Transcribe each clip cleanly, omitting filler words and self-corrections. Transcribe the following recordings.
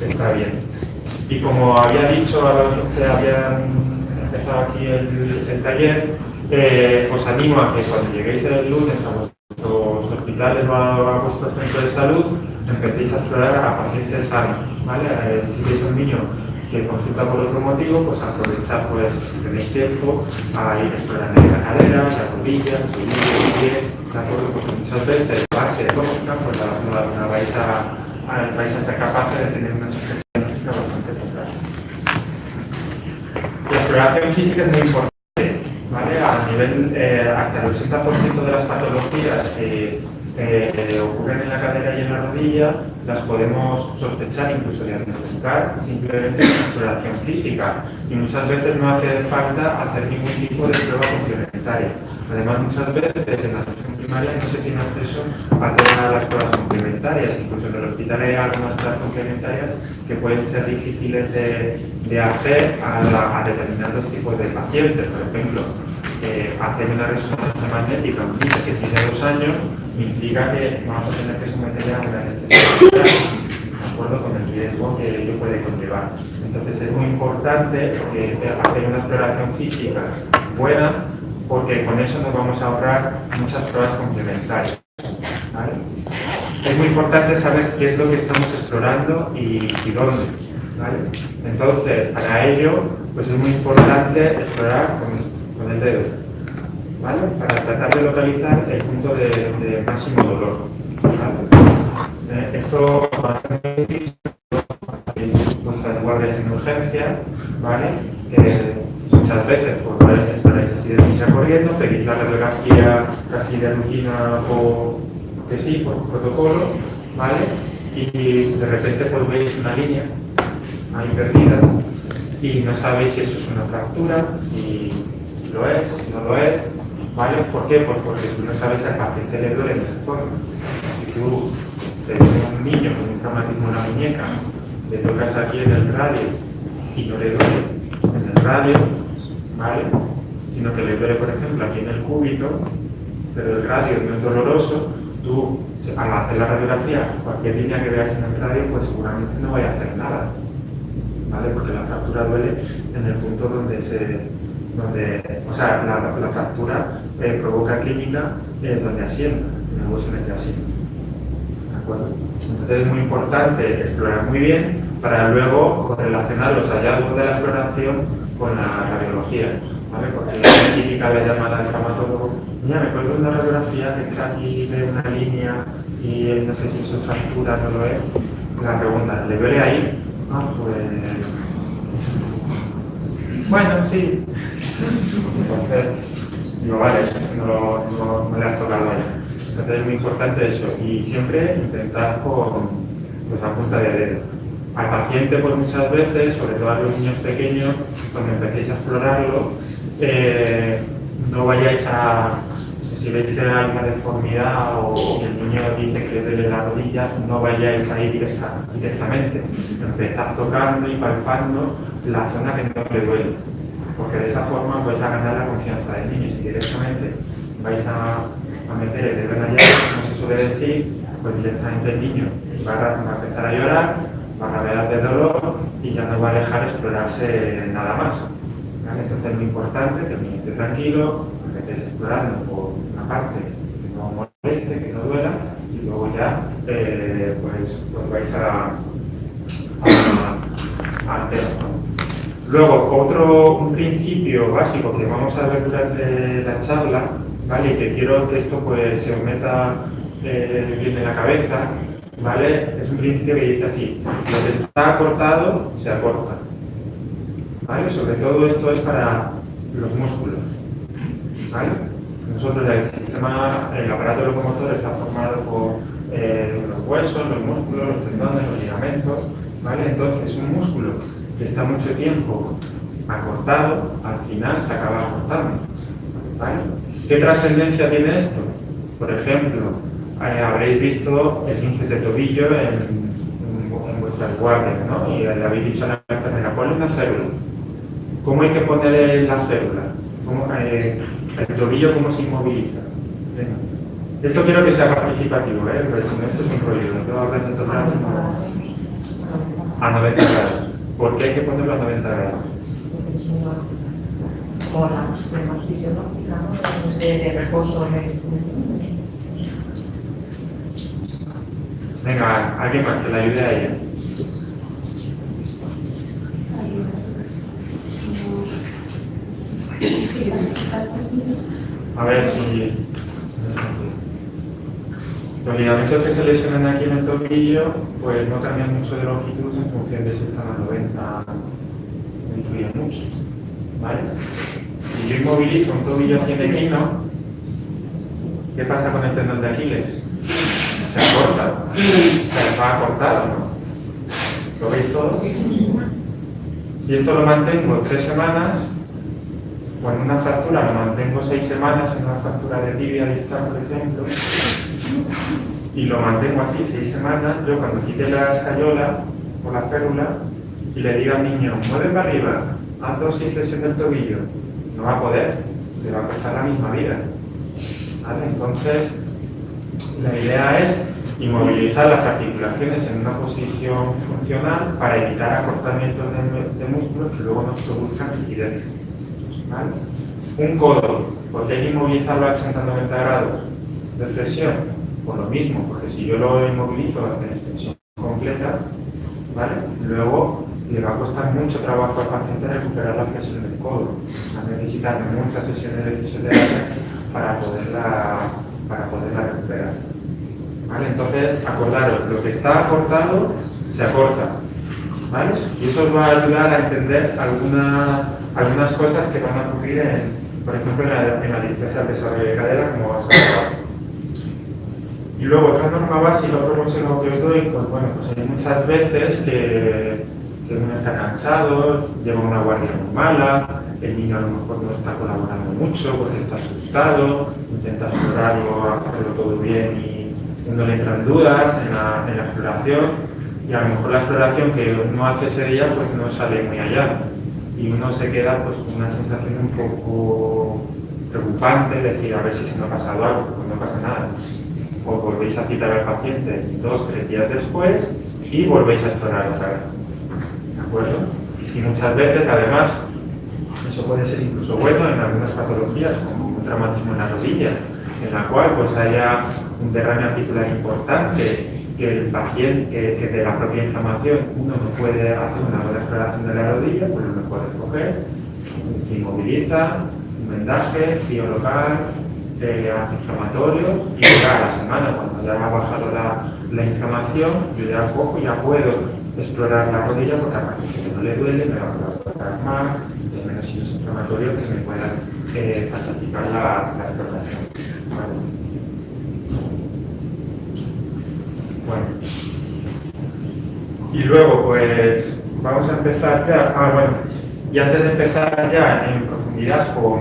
está bien. Y como había dicho a los que habían empezado aquí el taller, os animo a que cuando lleguéis el lunes a vuestros hospitales o a vuestro centro de salud, empecéis a explorar a pacientes sanos, ¿vale? Si veis un niño que consulta por otro motivo, pues aprovechar, pues, si tenéis tiempo, a ir explorando la cadera, las rodillas, el pie, ¿de acuerdo? Porque muchas veces base lógica, pues vais a ser capaces de tener una sospecha bastante central. La exploración física es muy importante, ¿vale? A nivel, hasta el 80% de las patologías que ocurren en la cadera y en la rodilla las podemos sospechar, incluso diagnosticar, simplemente con exploración física. Y muchas veces no hace falta hacer ningún tipo de prueba complementaria. Además, muchas veces en la atención primaria no se tiene acceso a todas las pruebas complementarias. Incluso en el hospital hay algunas pruebas complementarias que pueden ser difíciles de hacer a determinados tipos de pacientes. Por ejemplo, hacer una resonancia magnética a un niño que tiene 2 años implica que vamos a tener que someterle a una anestesia, de acuerdo con el riesgo que ello puede conllevar. Entonces es muy importante hacer una exploración física buena, porque con eso nos vamos a ahorrar muchas pruebas complementarias, ¿vale? Es muy importante saber qué es lo que estamos explorando y dónde, ¿vale? Entonces, para ello, pues es muy importante explorar con el dedo, ¿vale? Para tratar de localizar el punto de máximo dolor, ¿vale? Esto va a ser muy difícil en vuestras guardias en urgencias, ¿vale? Muchas veces estaréis así de prisa corriendo, pedís la radiografía casi de rutina o que sí, por protocolo, ¿vale? Y de repente pues veis una línea ahí perdida y no sabéis si eso es una fractura, si lo es, si no lo es, ¿vale? ¿Por qué? Pues porque tú no sabes si al paciente le duele en esa zona. Si tú tienes un niño con un traumatismo en la muñeca, le tocas aquí en el radio y no le duele en el radio, ¿vale? Sino que le duele, por ejemplo, aquí en el cúbito, pero el radio no es doloroso, tú, al hacer la radiografía, cualquier línea que veas en el radio, pues seguramente no vaya a hacer nada, ¿vale? Porque la fractura duele en el punto donde o sea, la fractura provoca clínica donde asienta, en el hueso donde asienta, ¿de acuerdo? Entonces es muy importante explorar muy bien para luego correlacionar los hallazgos de la exploración con la radiología, ¿vale? Porque la típica le llaman al traumatólogo, mira, me cuelgo una radiografía que está aquí de una línea y no sé si eso es fractura, no lo es. La pregunta, ¿le duele ahí? Ah, pues... bueno, sí. Entonces, digo, vale, no le has tocado ahí. Entonces es muy importante eso. Y siempre intentar con la punta de dedo. Al paciente, pues muchas veces, sobre todo a los niños pequeños, cuando empecéis a explorarlo, no vayáis a... Si veis que hay una deformidad o que el niño dice que le duele las rodillas, no vayáis ahí directamente. Empezad tocando y palpando la zona que no le duele. Porque de esa forma vais a ganar la confianza del niño. Si directamente vais a meter el dedo en la llaga, como se suele decir, pues directamente el niño va a empezar a llorar, va a rabiar de dolor y ya no va a dejar explorarse nada más, ¿vale? Entonces es muy importante que el niño esté tranquilo, que estéis explorando por una parte que no moleste, que no duela, y luego ya pues vais a hacer, ¿no? Luego, un principio básico que vamos a ver durante la charla, ¿vale? Y que quiero que esto pues se os meta bien en la cabeza, ¿vale? Es un principio que dice así: lo que está acortado se acorta, ¿vale? Sobre todo esto es para los músculos, ¿vale? Nosotros el aparato locomotor está formado por los huesos, los músculos, los tendones, los ligamentos, ¿vale? Entonces un músculo que está mucho tiempo acortado, al final se acaba acortando, ¿vale? ¿Qué trascendencia tiene esto? Por ejemplo, habréis visto esguinces de tobillo en vuestras guardias, ¿no? Y le habéis dicho a la enfermera, ponle una férula. ¿Cómo hay que poner la férula? El tobillo, ¿cómo se inmoviliza? Venga. Esto quiero que sea participativo, porque si no, esto es un rollo. No hablas de tocar, no. a 90 grados. ¿Por qué hay que ponerlo a 90 grados? Porque es una como la más fisiológica, ¿no? De reposo. Venga, alguien más que le ayude a ella. A ver si los ligamentos que se lesionan aquí en el tobillo pues no cambian mucho de longitud en función de si están a 90, no influye mucho, ¿vale? Si yo inmovilizo un tobillo así de equino, ¿qué pasa con el tendón de Aquiles? Se acorta, se va acortado, ¿no? ¿Lo veis todos? Si esto lo mantengo 3 semanas, o en una fractura lo mantengo 6 semanas, en una fractura de tibia distal, por ejemplo, y lo mantengo así 6 semanas, yo cuando quite la escayola o la férula y le diga al niño, mueve para arriba, haz 2 flexiones del tobillo, no va a poder, le va a costar la misma vida. ¿Vale? Entonces, la idea es inmovilizar las articulaciones en una posición funcional para evitar acortamientos de músculos que luego nos produzcan rigidez. ¿Vale? Un codo, ¿por qué hay que inmovilizarlo a 80-90 grados de flexión? Por lo mismo, porque si yo lo inmovilizo en extensión completa, ¿vale? Luego le va a costar mucho trabajo al paciente recuperar la flexión del codo. Va a necesitar muchas sesiones de fisioterapia para poderla recuperar. ¿Vale? Entonces, acordaros, lo que está acortado se acorta. ¿Vale? Y eso os va a ayudar a entender algunas cosas que van a ocurrir, por ejemplo, en la displasia del desarrollo de cadera, como vamos a ver. Y luego, otra norma básica, otro consejo que os doy, pues bueno, pues hay muchas veces que uno está cansado, lleva una guardia muy mala, el niño a lo mejor no está colaborando mucho porque está asustado, intenta explorarlo, hacerlo todo bien y uno le entran dudas en la exploración. Y a lo mejor la exploración que uno hace ese día pues no sale muy allá y uno se queda pues con una sensación un poco preocupante, decir a ver si se me ha pasado algo, pues no pasa nada. O volvéis a citar al paciente 2-3 días después y volvéis a explorar otra vez. ¿De acuerdo? Y muchas veces además eso puede ser incluso bueno en algunas patologías como un traumatismo en la rodilla, en la cual pues haya un derrame articular importante, que el paciente, que de la propia inflamación uno no puede hacer una buena exploración de la rodilla, pues lo mejor es coger, se inmoviliza, un vendaje, frío local, antiinflamatorio, y ya a la semana, cuando ya ha bajado la inflamación, yo ya cojo y ya puedo explorar la rodilla porque a partir de que no le duele, me va a tocar más, y hay menos signos inflamatorios que me puedan facilitar la exploración. ¿Vale? Bueno, y luego pues vamos a empezar ya, y antes de empezar ya en profundidad con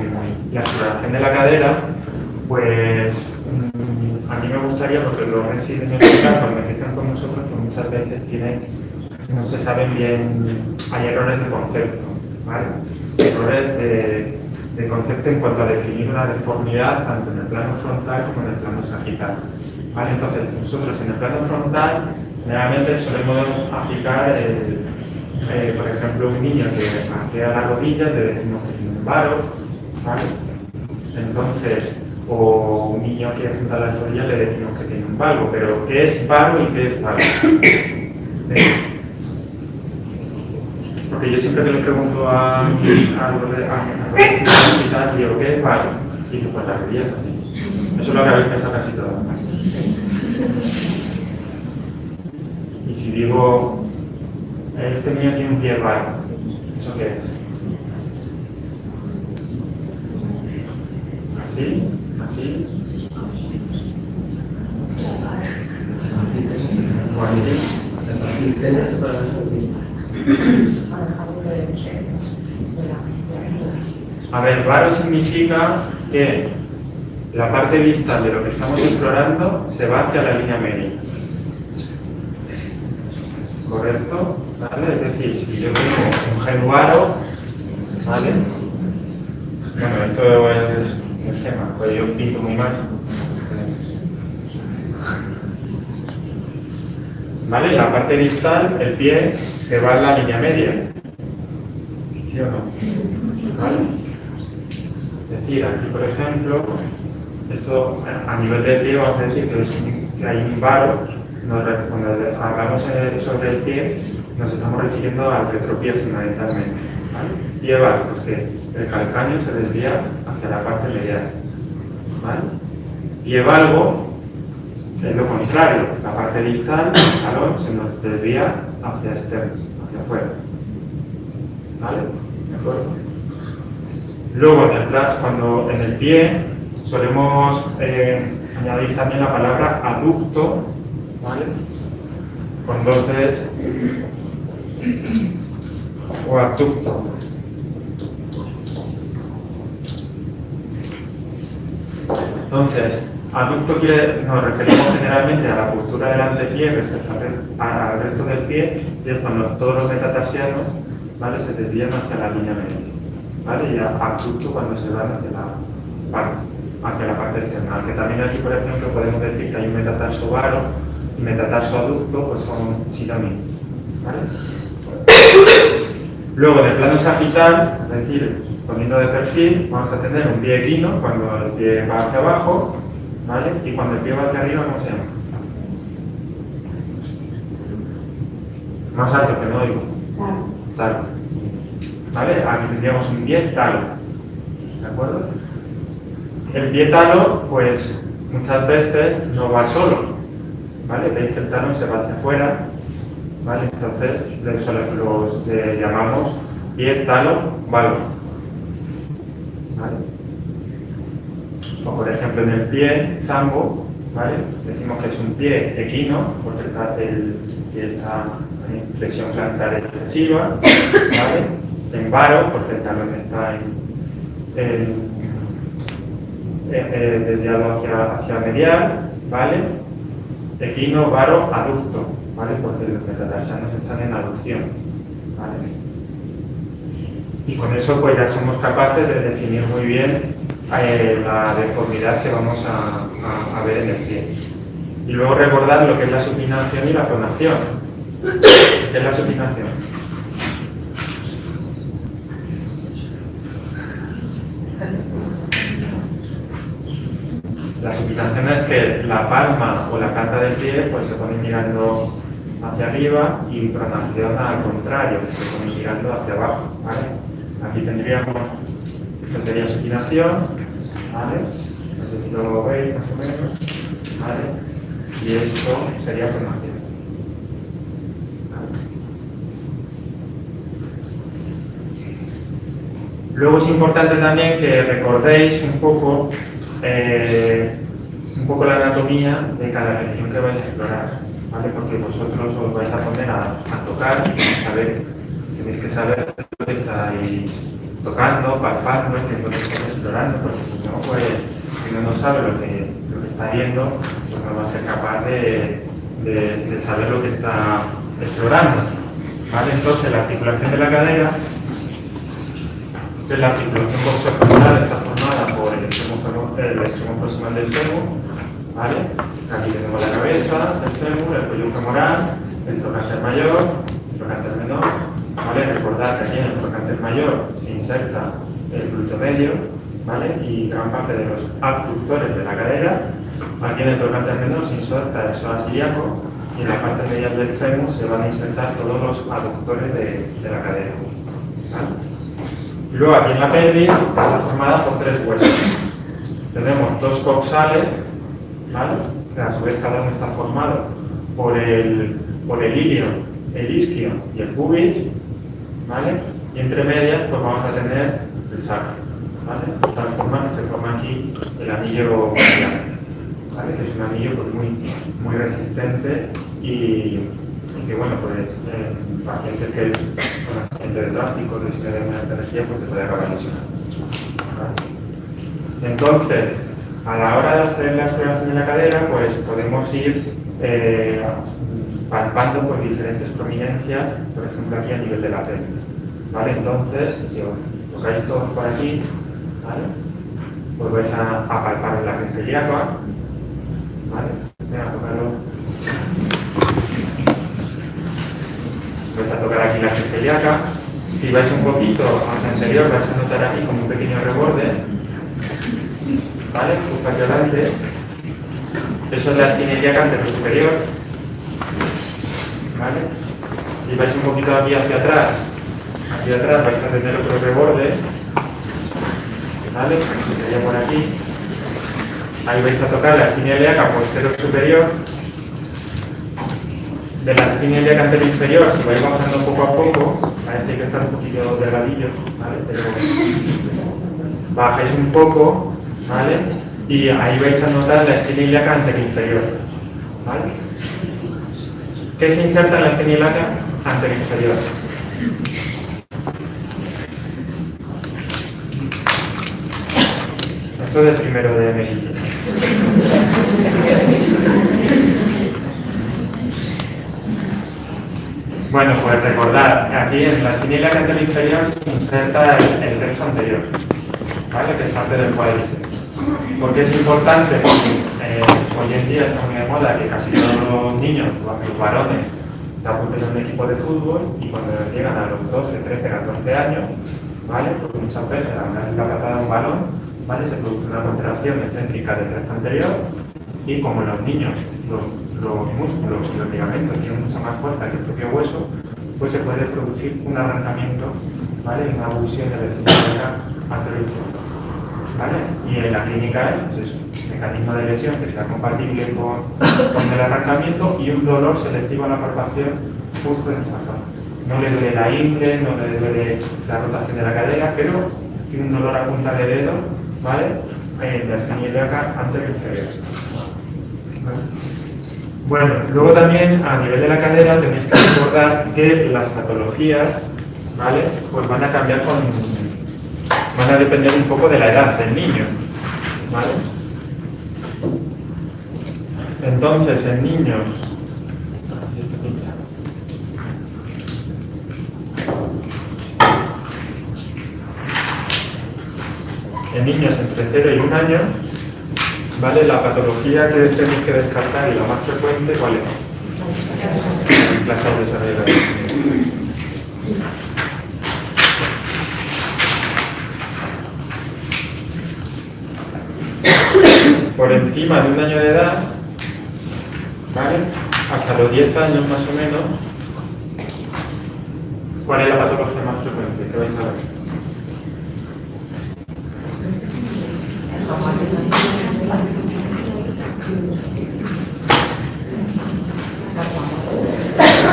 la exploración de la cadera, pues a mí me gustaría, porque los residentes cuando empiezan con nosotros, que muchas veces no se saben bien, hay errores de concepto, ¿vale? Errores de concepto en cuanto a definir una deformidad tanto en el plano frontal como en el plano sagital. ¿Vale? Entonces, nosotros en el plano frontal, generalmente solemos aplicar, por ejemplo, un niño que arquea la rodilla, le decimos que tiene un varo, ¿vale? Entonces, o un niño que junta las rodillas, le decimos que tiene un valgo, pero ¿qué es varo y qué es valgo? Porque yo siempre que le pregunto a los residentes, digo, ¿qué es valgo? Y dice, pues las rodillas así. Eso es lo que habéis pensado casi todos. Y si digo, este niño tiene un pie raro, ¿eso qué es? ¿Así? ¿Así? ¿O así? A ver, raro significa que la parte distal de lo que estamos explorando se va hacia la línea media. ¿Correcto? ¿Vale? Es decir, si yo tengo un gen varo, ¿vale? Bueno, esto es un esquema, pues yo pinto muy mal. ¿Vale? En la parte distal, el pie se va en la línea media. ¿Sí o no? ¿Vale? Es decir, aquí, por ejemplo, esto a nivel de pie vamos a decir que hay un varo. Cuando hablamos sobre el pie, nos estamos refiriendo al retropié fundamentalmente. ¿Vale? Pie varo, pues que el calcáneo se desvía hacia la parte medial. ¿Vale? Pie valgo es lo contrario, la parte distal, el talón, se nos desvía hacia externo, hacia afuera. ¿Vale? ¿De acuerdo? Luego, cuando en el pie solemos añadir también la palabra aducto, ¿vale? Con dos Ds, o abducto. Entonces, aducto nos referimos generalmente a la postura del antepié respecto al resto del pie, y es cuando todos los metatarsianos, ¿vale?, se desvían hacia la línea media. ¿Vale? Y abducto cuando se van hacia la parte externa. Aunque también aquí, por ejemplo, podemos decir que hay un metatarso varo y metatarso aducto, pues son sinónimos. ¿Vale? Luego, en el plano sagital, es decir, poniendo de perfil, vamos a tener un pie equino cuando el pie va hacia abajo, ¿vale? Y cuando el pie va hacia arriba, ¿cómo se llama? Más alto, que no digo. Talo. ¿Vale? Aquí tendríamos un pie talo. ¿De acuerdo? El pie talo, pues muchas veces no va solo. ¿Vale? Veis que el talón se va hacia afuera. ¿Vale? Entonces los llamamos pie talo valo. ¿Vale? O por ejemplo en el pie zambo, ¿vale? Decimos que es un pie equino, porque el pie está en flexión plantar excesiva, ¿vale? En varo, porque el talón está desviado hacia medial, ¿vale? Equino, varo, aducto, ¿vale? Porque los metatarsianos están en aducción, ¿vale? Y con eso pues ya somos capaces de definir muy bien la deformidad que vamos a ver en el pie. Y luego recordar lo que es la supinación y la pronación. ¿Qué es la supinación? La supinación es que la palma o la planta del pie pues, se pone mirando hacia arriba y pronación al contrario, se pone mirando hacia abajo. ¿Vale? Aquí tendríamos, esto sería supinación, ¿vale? No sé si lo veis más o menos, ¿vale? Y esto sería pronación. ¿Vale? Luego es importante también que recordéis un poco la anatomía de cada región que vais a explorar, ¿vale? Porque vosotros os vais a poner a tocar y tenéis que saber lo que estáis tocando, palpando, qué es lo que estáis explorando, porque si no, pues, si uno no sabe lo que está viendo, pues no va a ser capaz de saber lo que está explorando, ¿vale? Entonces, la articulación de la cadera, que la articulación coxofemoral está formada por el extremo proximal del fémur, ¿vale? Aquí tenemos la cabeza, el fémur, el cuello femoral, el trocánter mayor, el trocánter menor, ¿vale? Recordad que aquí en el trocánter mayor se inserta el glúteo medio, ¿vale? Y gran parte de los abductores de la cadera. Aquí en el trocánter menor se inserta el psoas ilíaco y en la parte medial del fémur se van a insertar todos los aductores de la cadera, ¿vale? Y luego aquí en la pelvis está formada por tres huesos. Tenemos dos coxales, ¿vale? Que a su vez cada uno está formado por el ilio, el isquio y el pubis, ¿vale? Y entre medias pues vamos a tener el sacro, ¿vale? De tal forma que se forma aquí el anillo vaginal, ¿vale? Que es un anillo pues, muy resistente y que bueno, pues pacientes que con accidente de tráfico, de energía, pues se puede acabar lesionando. ¿Vale? Entonces, a la hora de hacer la exploración de la cadera, pues podemos ir palpando por diferentes prominencias, por ejemplo aquí a nivel de la pelvis. ¿Vale? Entonces, si os tocáis todos por aquí, ¿vale? Pues vais a palpar la cresta ilíaca, ¿vale? Voy a tocarlo. Vais a tocar aquí la cresta ilíaca. Si vais un poquito hacia anterior, vais a notar aquí como un pequeño reborde, ¿vale? Justo aquí adelante. Eso es la espina ilíaca anterosuperior, ¿vale? Si vais un poquito aquí hacia atrás vais a tener otro reborde, ¿vale? Sería por aquí. Ahí vais a tocar la espina ilíaca posterior-superior. De la espina ilíaca anterior-inferior, si vais bajando poco a poco, parece que hay que estar un poquito delgadillo, ¿vale? Pero bajáis un poco, ¿vale? Y ahí vais a notar la espina ilíaca anterior-inferior, ¿vale? ¿Qué se inserta en la espina ilíaca anterior-inferior? Esto es de primero de medicina. Bueno, pues recordar, aquí en la espina ilíaca anterior-inferior se inserta el recto anterior, ¿vale? Que es parte del cuádriceps. ¿Por qué es importante? Porque hoy en día está muy de moda que casi todos los niños, los varones, se apunten a un equipo de fútbol y cuando llegan a los 12, 13, 14 años, ¿vale? Porque muchas veces al dar la patada a un balón, ¿vale? Se produce una contracción excéntrica del recto anterior y como los niños, los músculos y los ligamentos tienen mucha más fuerza que el propio hueso, pues se puede producir un arrancamiento, ¿vale? Una abulsión de la espina anterior, ¿vale? Y en la clínica es eso, un mecanismo de lesión que sea compatible con el arrancamiento y un dolor selectivo a la palpación justo en esa zona. No le duele la ingle, no le duele la rotación de la cadera, pero tiene un dolor a punta de dedo, ¿vale? En la espina ilíaca anterior-inferior. Bueno, luego también a nivel de la cadera tenéis que recordar que las patologías, ¿vale? Pues van a cambiar van a depender un poco de la edad del niño, ¿vale? Entonces, en niños, entre 0 y 1 año, ¿vale? La patología que tenéis que descartar y la más frecuente, ¿cuál es? Clase de desarrollo. Por encima de 1 año de edad, ¿vale? Hasta los 10 años más o menos, ¿cuál es la patología más frecuente? ¿Qué vais a ver?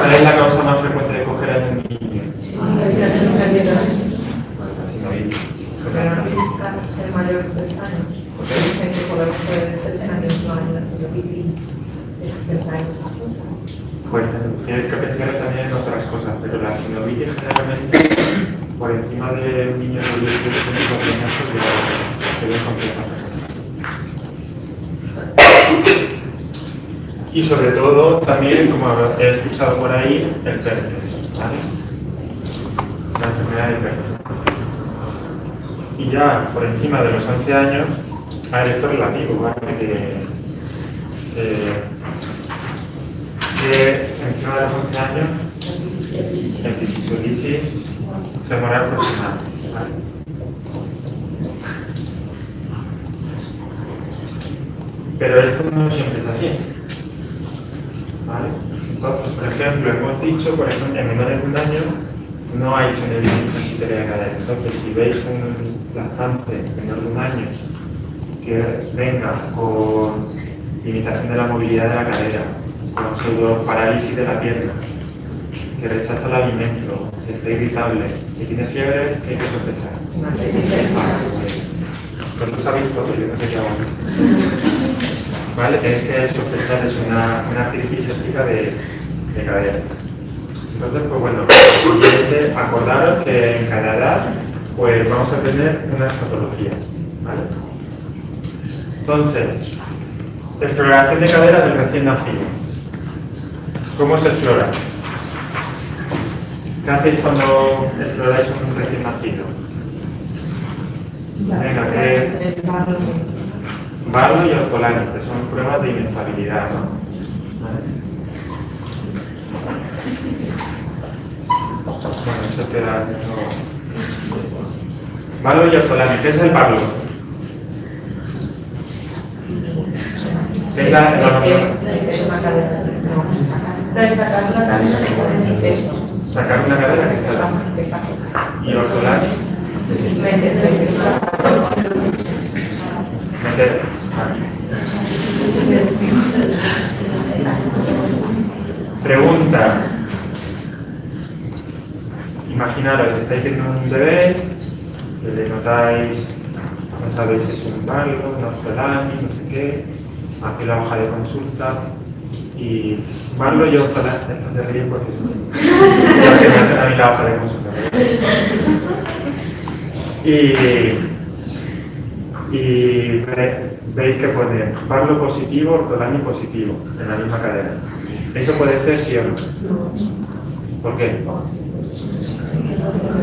¿Cuál es la causa más frecuente de coger a un niño? Es el mayor de 3 años. Gente por debajo de 3 años no hay una sinovitis de 3 años. Pues tienes que pensar también en otras cosas, pero la sinovitis generalmente por encima de un niño de 18 años se ve completamente. Y sobre todo también, como he escuchado por ahí, el Pertes, ¿vale? La enfermedad de Pertes. Y ya por encima de los 11 años, a ver, esto es relativo, ¿vale? Que encima de los 11 años, epifisiolisis femoral proximal, ¿vale? Pero esto no siempre es así, ¿vale? Entonces, por ejemplo, hemos dicho, por ejemplo, en menores de 1 año no hay senovitis transitoria de cadera. Entonces, si veis un lactante menor de 1 año que venga con limitación de la movilidad de la cadera, con pseudoparálisis de la pierna, que rechaza el alimento, que está irritable, que tiene fiebre, ¿qué hay que sospechar? Pues lo sabéis todo, yo no sé qué hago. ¿Vale? Tenéis que sospechar es una artritis séptica de cadera. Entonces, pues bueno, siguiente, acordaros que en cada edad pues vamos a tener unas patologías, ¿vale? Entonces, exploración de cadera del recién nacido. ¿Cómo se explora? ¿Qué hacéis cuando exploráis un recién nacido? Venga, que es Barlow y Ortolani, que son pruebas de inestabilidad, ¿no? ¿Vale? muchas quedas no. Barlo y ortolani. ¿Qué es el barlo? ¿Qué es la sacar una cadera de peso. sacar una cadera que está y ortolani? Meter. Pregunta. Imaginaros, estáis viendo un bebé, que le notáis, no sabéis si es un barlo, un ortolani, no sé qué, aquí la hoja de consulta, y barlo y ortolani, esto se ríe porque es lo que me hacen a mí la hoja de consulta. Y veis que pone barlo positivo, ortolani positivo, en la misma cadera. ¿Eso puede ser sí o no? ¿Por qué?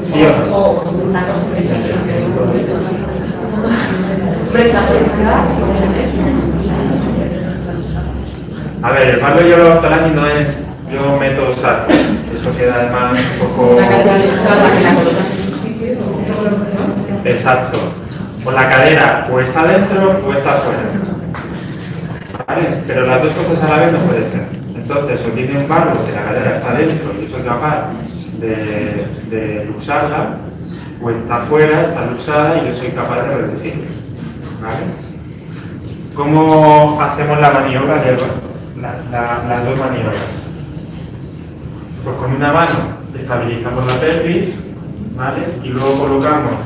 ¿Sí o no? A ver, el barlo y el ortolani no es yo meto sal. Eso queda además un poco... Exacto. Pues la cadera o está dentro o está fuera. ¿Vale? Pero las dos cosas a la vez no puede ser. Entonces, o tiene un barlo que la cadera está dentro y eso es capaz de luxarla, o está fuera, está luxada y yo soy capaz de reducirla. ¿Vale? ¿Cómo hacemos la maniobra de las dos maniobras? Pues con una mano estabilizamos la pelvis, ¿vale? Y luego colocamos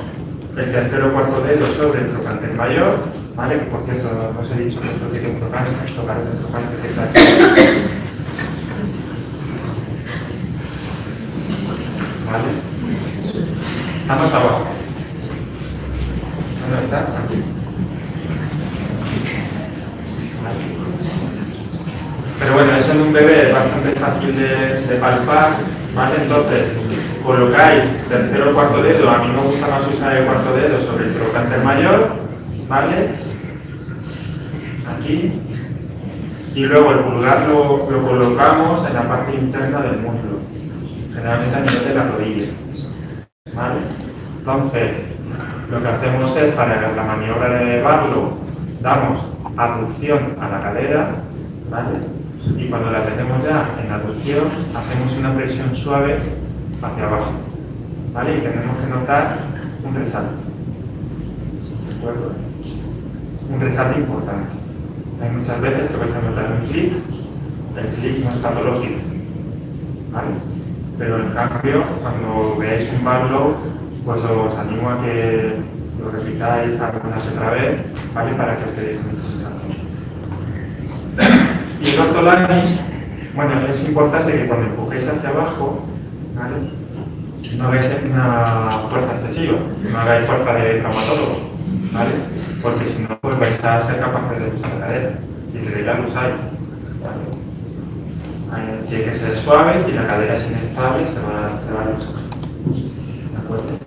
el tercer o cuarto dedo sobre el trocánter mayor, ¿vale? Que por cierto, no os he dicho que esto tiene un trocánter, es tocar el trocánter que está aquí. ¿Vale? Estamos abajo. ¿Dónde está? Aquí. ¿Vale? Pero bueno, eso en un bebé es bastante fácil de palpar, ¿vale? Entonces, colocáis tercer o cuarto dedo, a mí me gusta más usar el cuarto dedo sobre el trocánter mayor, ¿vale? Aquí. Y luego el pulgar lo colocamos en la parte interna del muslo, generalmente a nivel de la rodilla, ¿vale? Entonces, lo que hacemos es, para la maniobra de barlo, damos abducción a la cadera, ¿vale? Y cuando la tenemos ya en abducción, hacemos una presión suave hacia abajo, ¿vale? Y tenemos que notar un resalte, ¿de acuerdo? Un resalte importante. Hay muchas veces que vais a notar un clic, el clic no es patológico, ¿vale? Pero en cambio, cuando veáis un barlo, pues os animo a que lo repitáis algunas otra vez, ¿vale? Para que os quedéis con esta sensación. Y el ortolani, bueno, es importante que cuando empujéis hacia abajo, ¿vale? No hagáis una fuerza excesiva, no hagáis fuerza de traumatólogo, ¿vale? Porque si no, pues vais a ser capaces de usar la cadera y de ya lo usáis, ¿vale? Tiene que ser suave, si la cadera es inestable se va a usar, ¿de acuerdo?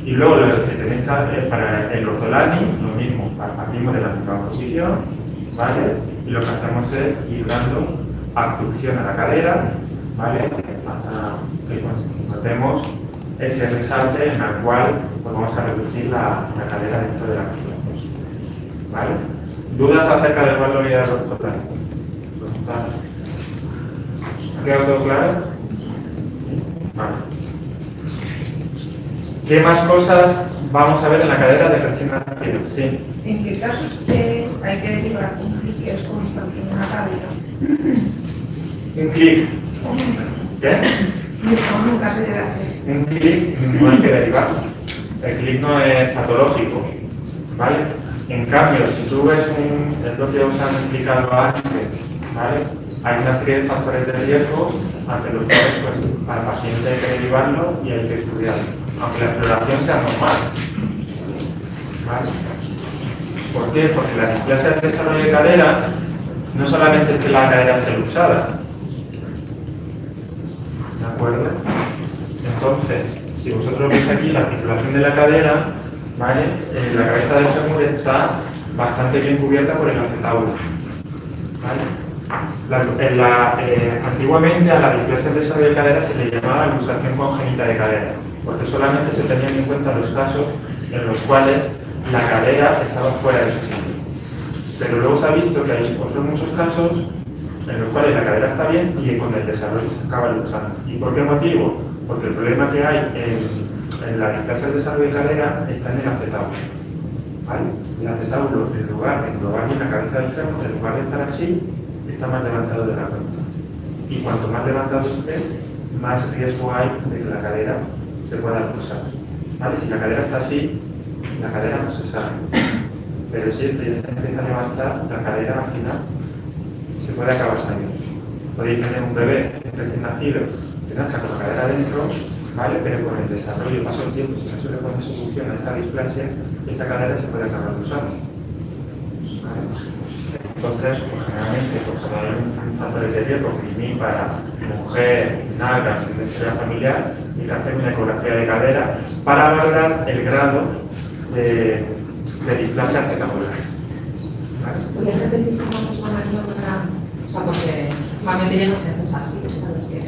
Y luego lo que tenéis que hacer para el ortolani, lo mismo, partimos de la misma posición, ¿vale? Y lo que hacemos es ir dando abducción a la cadera, ¿vale? Hasta que notemos ese resalte en el cual pues, vamos a reducir la cadera dentro de la articulación, ¿vale? ¿Dudas acerca del barlo y del ortolani? ¿Ha quedado todo claro? Vale. ¿Qué más cosas vamos a ver en la cadera de recién nacido? Sí. ¿En qué casos hay que derivar un clic que es constante en una cadera? Un clic. ¿Qué? Nunca se debe hacer. Un clic no hay que derivar. El clic no es patológico, ¿vale? En cambio, si tú ves es lo que os han explicado antes, ¿vale? Hay una serie de factores de riesgo ante los cuales, pues, al paciente hay que derivarlo y hay que estudiarlo, aunque la exploración sea normal, ¿vale? ¿Por qué? Porque la displasia del desarrollo de cadera no solamente es que la cadera esté luxada, ¿de acuerdo? Entonces, si vosotros veis aquí la articulación de la cadera, ¿vale? La cabeza del fémur está bastante bien cubierta por el acetábulo, ¿vale? Antiguamente a la displasia del desarrollo de cadera se le llamaba luxación congénita de cadera, porque solamente se tenían en cuenta los casos en los cuales la cadera estaba fuera de su sitio. Pero luego se ha visto que hay otros muchos casos en los cuales la cadera está bien y con el desarrollo se acaba luxando. ¿Y por qué motivo? Porque el problema que hay en la displasia del desarrollo de cadera está en el acetábulo. ¿Vale? El acetábulo, en lugar de englobar bien la cabeza del fémur, en lugar de estar así, está más levantado de la cuenta. Y cuanto más levantado esté, más riesgo hay de que la cadera se pueda luxar. ¿Vale? Si la cadera está así, la cadera no se sale. Pero si esto ya se empieza a levantar, la cadera al final se puede acabar saliendo. Podéis tener un bebé recién nacido que nazca con la cadera adentro, ¿vale? Pero con el desarrollo, paso el tiempo, si no se le pone solución a esta displasia, esa cadera se puede acabar usando. ¿Vale? Entonces, pues, generalmente, pues, cuando hay un factor de riesgo, ni para mujer, nalgas, en la historia familiar, hay que hacer una ecografía de cadera para valorar el grado de displasia acetabular. ¿Podrías repetir cómo se llama el nombre? O sea, porque normalmente ya no se hace así, ¿sabes? Que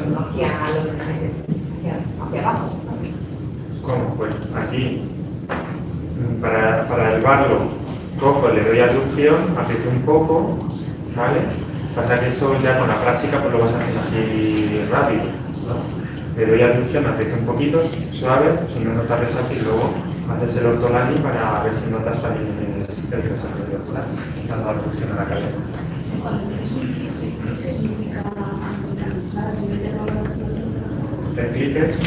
no hacia abajo. ¿Cómo? Pues aquí, para elevarlo, cojo, le doy aducción, aprieto un poco, ¿vale? Pasa que esto ya con la práctica pues lo vas a hacer así rápido, ¿no? Le doy aducción, aprieto un poquito, suave, si no notas resalto y luego haces el ortolani para ver si notas también el resalto del ortolani, dando aducción a la cadera. ¿Qué significa ¿Te cliques?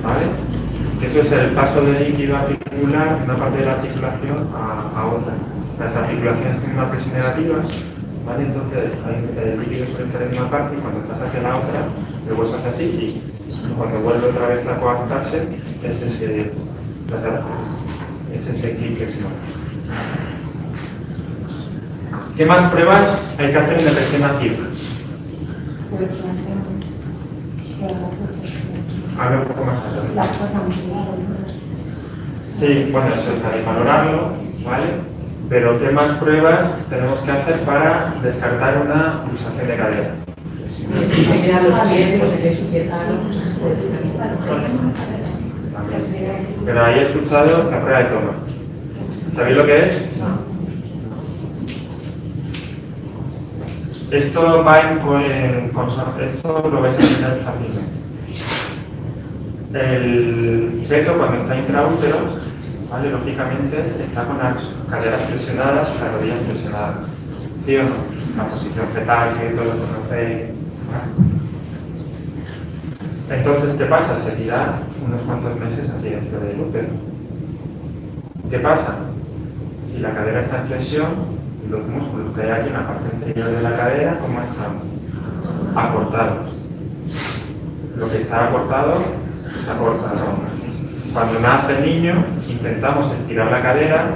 ¿Vale? Eso es el paso del líquido articular de una parte de la articulación a otra. Las articulaciones tienen una presión negativa, ¿vale? Entonces el líquido suele estar en una parte y cuando pasa hacia la otra, el hueso hace así y cuando vuelve otra vez a coartarse, es ese clic que se nota. ¿Qué más pruebas hay que hacer en el recién nacido? Habla un poco más claro. Sí, bueno, eso está de valorarlo, ¿vale? Pero ¿qué más pruebas tenemos que hacer para descartar una luxación de cadera? Si me quedan los pies, pues hay que sujetarlo. Pero ahí he escuchado la prueba de toma. ¿Sabéis lo que es? Esto va esto lo vais a entender fácilmente. El feto cuando está intraútero, ¿vale? Lógicamente está con las caderas flexionadas y las rodillas flexionadas. ¿Sí o no? La posición fetal que todos conocéis. Entonces, ¿qué pasa? Se tira unos cuantos meses así dentro del útero. ¿Qué pasa? Si la cadera está en flexión, los músculos que hay aquí en la parte anterior de la cadera, ¿cómo están? Acortados. Lo que está acortado, se acorta, ¿no? Cuando nace el niño, intentamos estirar la cadera,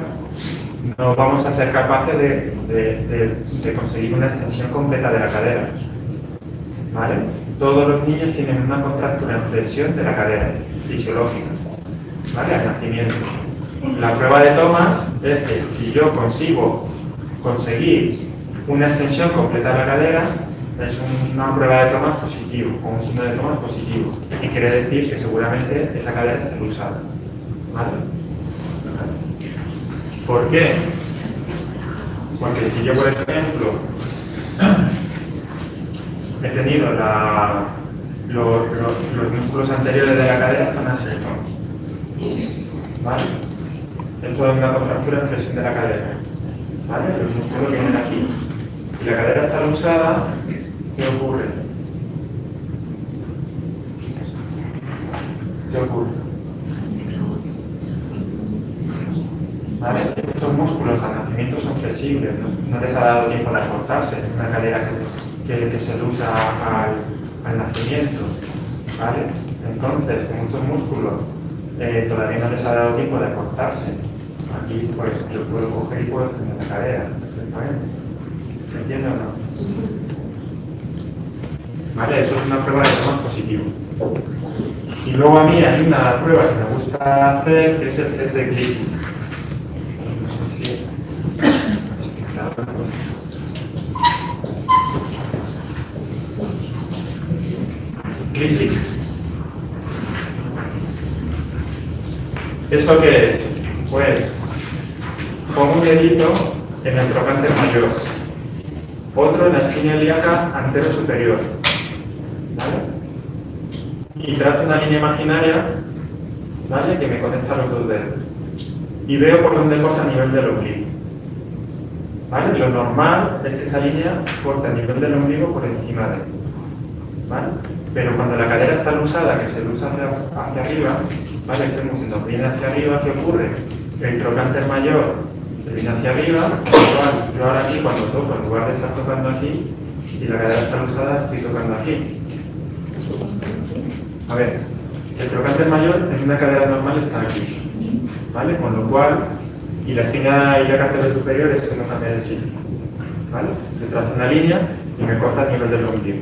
no vamos a ser capaces de conseguir una extensión completa de la cadera. ¿Vale? Todos los niños tienen una contractura en flexión de la cadera, fisiológica, ¿vale? Al nacimiento. La prueba de Thomas es que si yo consigo conseguir una extensión completa de la cadera, es una prueba de Thomas positivo, o un signo de Thomas positivo, y quiere decir que seguramente esa cadera está usada. ¿Vale? ¿Por qué? Porque si yo, por ejemplo, he tenido los músculos anteriores de la cadera están así, ¿no? ¿Vale? Esto es una contractura en flexión de la cadera, ¿vale? Los músculos vienen aquí. Si la cadera está luxada, ¿qué ocurre? ¿Qué ocurre? ¿Vale? Estos músculos al nacimiento son flexibles, no les ha dado tiempo de acortarse, es una cadera que se luxa al nacimiento, ¿vale? Entonces, con estos músculos todavía no les ha dado tiempo de acortarse. Aquí, pues, yo puedo coger y puedo tener la cadera, perfectamente. ¿Se entiende o no? ¿Vale? Eso es una prueba de Thomas positivo. Y luego a mí hay una prueba que me gusta hacer, que es el test de Gleason. No sé si crisis. ¿Eso qué es? Pues pongo un dedito en el trocánter mayor, otro en la espina ilíaca antero superior, ¿vale? Y trazo una línea imaginaria, ¿vale?, que me conecta los dos dedos. Y veo por dónde corta a nivel del ombligo. ¿Vale? Lo normal es que esa línea corta a nivel del ombligo por encima de él. ¿Vale? Pero cuando la cadera está lusada, que se lusa hacia arriba, ¿vale?, el fémur se nos viene hacia arriba, ¿qué ocurre? El trocánter mayor se viene hacia arriba, yo ahora aquí cuando toco, en lugar de estar tocando aquí, si la cadera está lusada, estoy tocando aquí. A ver, el trocánter mayor en una cadera normal está aquí, ¿vale? Con lo cual, y la espina ilíaca anterior superior es que no cambia de sitio, ¿vale? Yo trazo una línea y me corta a nivel del ombligo,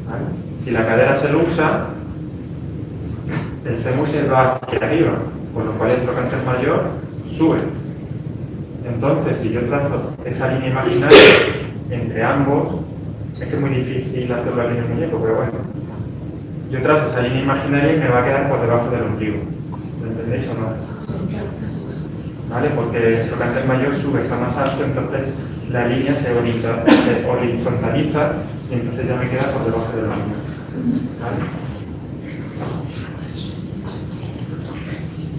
¿vale? Si la cadera se luxa, el fémur se va hacia arriba, con lo cual el trocánter mayor sube. Entonces, si yo trazo esa línea imaginaria entre ambos, es que es muy difícil hacerlo aquí en el muñeco, pero bueno, yo trazo esa línea imaginaria y me va a quedar por debajo del ombligo. ¿Lo entendéis o no? ¿Vale? Porque el trocánter mayor sube, está más alto, entonces la línea se horizontaliza y entonces ya me queda por debajo del ombligo. ¿Vale?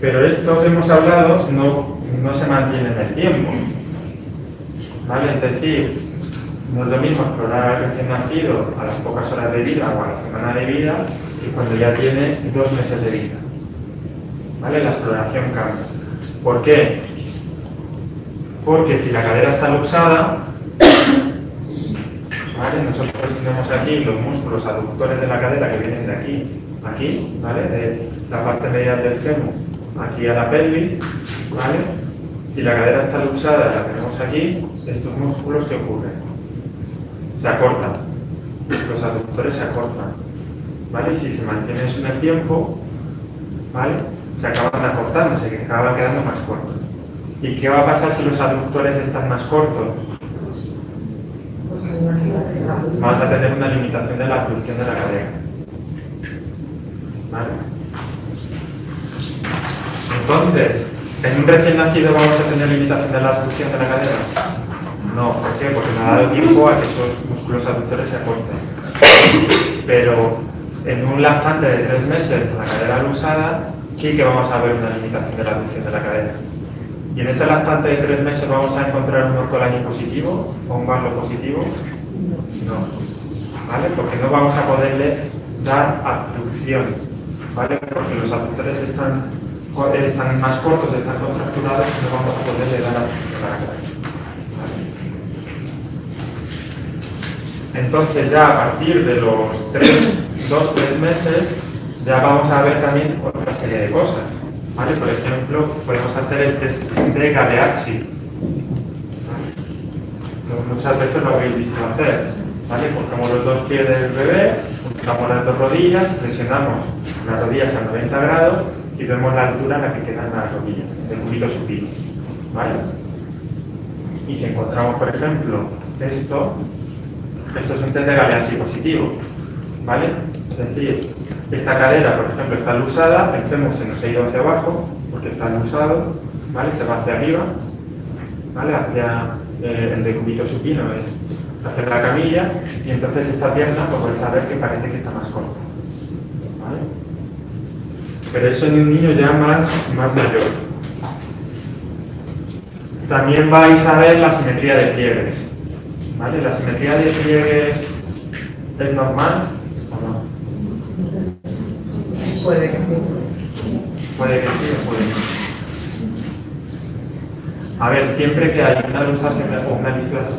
Pero esto que hemos hablado no se mantiene en el tiempo, ¿vale? Es decir, no es lo mismo explorar al recién nacido a las pocas horas de vida o a la semana de vida que cuando ya tiene 2 meses de vida, ¿vale? La exploración cambia. ¿Por qué? Porque si la cadera está luxada, ¿vale?, nosotros tenemos aquí los músculos aductores de la cadera que vienen de aquí, ¿vale?, de la parte medial del fémur aquí a la pelvis, ¿vale? Si la cadera está luxada, la tenemos aquí, estos músculos, ¿qué ocurre? Se acortan, los aductores se acortan, ¿vale? Y si se mantiene eso en el tiempo, ¿vale?, se acaban acortando, se acaban quedando más cortos. ¿Y qué va a pasar si los aductores están más cortos? Vamos a tener una limitación de la abducción de la cadera, ¿vale? Entonces, ¿en un recién nacido vamos a tener limitación de la abducción de la cadera? No, ¿por qué? Porque no ha dado tiempo a que esos músculos aductores se acorten. Pero en un lactante de 3 meses con la cadera lusada, sí que vamos a ver una limitación de la abducción de la cadera. Y en ese lactante de 3 meses vamos a encontrar un ortolani positivo o un barlo positivo. No, ¿vale? Porque no vamos a poderle dar abducción, ¿vale? Porque los aductores están más cortos, están contracturados y no vamos a poderle dar abducción a la cadera, ¿vale? Entonces ya a partir de los 2-3 meses ya vamos a ver también otra serie de cosas, ¿vale? Por ejemplo, podemos hacer el test de Galeazzi, ¿vale? Muchas veces lo habéis visto hacer, ¿vale? Cogemos los 2 pies del bebé, juntamos las 2 rodillas, presionamos las rodillas a 90 grados y vemos la altura en la que quedan las rodillas, del cúbito supino, ¿vale? Y si encontramos, por ejemplo, esto es un test de Galeazzi positivo, ¿vale? Es decir, esta cadera, por ejemplo, está lusada, el fémur se nos ha ido hacia abajo, porque está lusado, ¿vale? Se va hacia arriba, ¿vale? Hacia el decúbito supino, es hacer la camilla, y entonces esta pierna, pues vais a ver que parece que está más corta, ¿vale? Pero eso en un niño ya más mayor. También vais a ver la simetría de pliegues, ¿vale? La simetría de pliegues es normal o no. Puede que sí. Puede que sí o puede que no. A ver, siempre que hay una luxación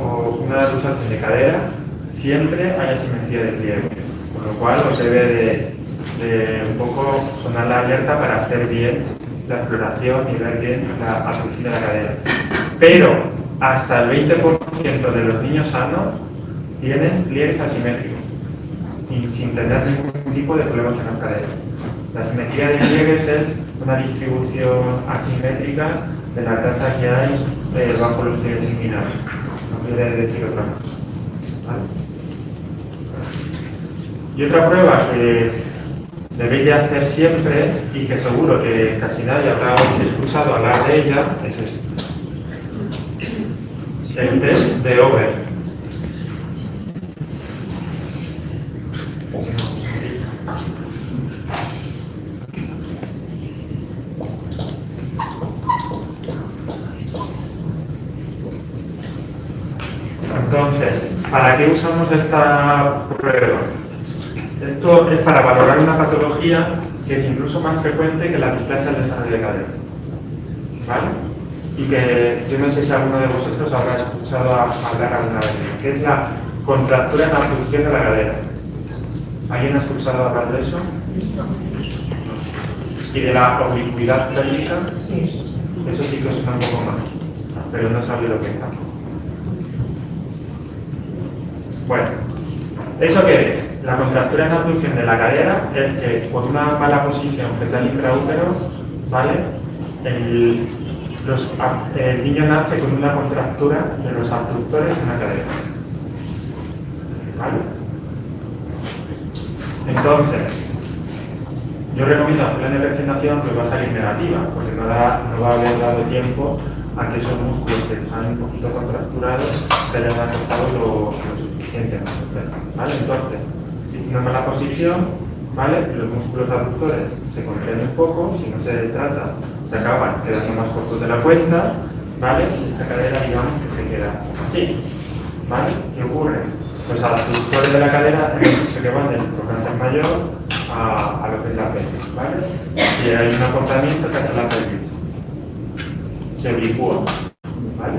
o una luxación de cadera, siempre hay asimetría de pliegue, con lo cual os debe de un poco sonar la alerta para hacer bien la exploración y ver bien la abducción de la cadera. Pero hasta el 20% de los niños sanos tienen pliegues asimétricos y sin tener ningún tipo de problemas en las caderas. La simetría de pliegues es una distribución asimétrica de la grasa que hay bajo los pliegues inguinales. No quiere decir otra cosa, ¿vale? Y otra prueba que debéis de hacer siempre y que seguro que casi nadie habrá escuchado hablar de ella es el test de Over. Entonces, ¿para qué usamos esta prueba? Esto es para valorar una patología que es incluso más frecuente que la displasia del desarrollo de cadera. ¿Vale? Y que yo no sé si alguno de vosotros habrá escuchado hablar alguna vez, que es la contractura en abducción de la cadera. ¿Alguien ha escuchado hablar de eso? ¿Y de la oblicuidad pélvica? Sí. Eso sí que os suena un poco más, pero no sabéis lo que es tampoco. Bueno, ¿eso qué es? La contractura en abducción de la cadera es que por una mala posición fetal intraútero, ¿vale? El niño nace con una contractura de los abductores en la cadera. ¿Vale? Entonces, yo recomiendo hacerla en recién nacido, pero va a salir negativa, porque no va a haber dado tiempo a que esos músculos que están un poquito contracturados se hayan acostado lo suficiente. ¿Vale? Entonces, si tiene una mala posición, ¿vale? Los músculos abductores se contraen un poco, si no se trata, se acaban quedando más cortos de la cuesta, ¿vale? Esta cadera, digamos, que se queda así. ¿Vale? ¿Qué ocurre? Los abductores de la cadera hemos dicho que van del cáncer mayor a lo que es la pelvis, ¿vale? Si hay un acortamiento que hace la pelvis, se oblicúa, ¿vale?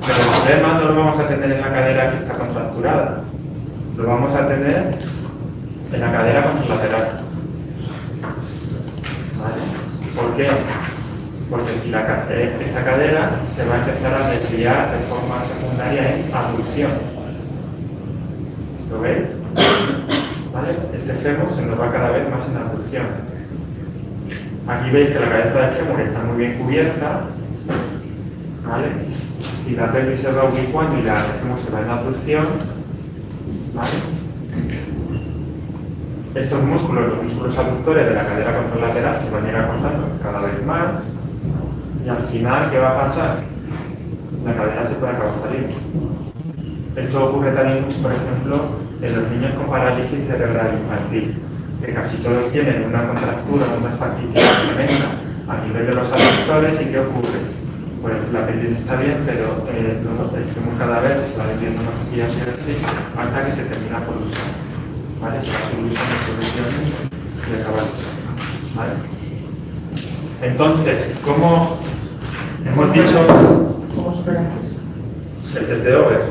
Pero el problema no lo vamos a tener en la cadera que está contracturada, lo vamos a tener en la cadera contralateral. ¿Vale? ¿Por qué? Porque si esta cadera se va a empezar a desviar de forma secundaria en abducción. ¿Lo veis? ¿Vale? Este fémur se nos va cada vez más en abducción. Aquí veis que la cabeza del fémur está muy bien cubierta. ¿Vale? Si la pelvis se va oblicuando y el fémur se va en abducción, ¿vale? Estos músculos, los músculos abductores de la cadera contralateral, se van a ir acortando cada vez más. Y al final, ¿qué va a pasar? La cadera se puede acabar saliendo. Esto ocurre también, por ejemplo, en los niños con parálisis cerebral infantil, que casi todos tienen una contractura, una espasticidad tremenda a nivel de los abductores. ¿Y qué ocurre? Pues la pelvis está bien, pero el fémur cada vez se va desviando más así, hasta que se termina por usar. ¿Vale? Se va solucionando en posiciones y acaba el uso. ¿Vale? Entonces, ¿cómo hemos dicho? ¿Cómo superas eso? El test de Over.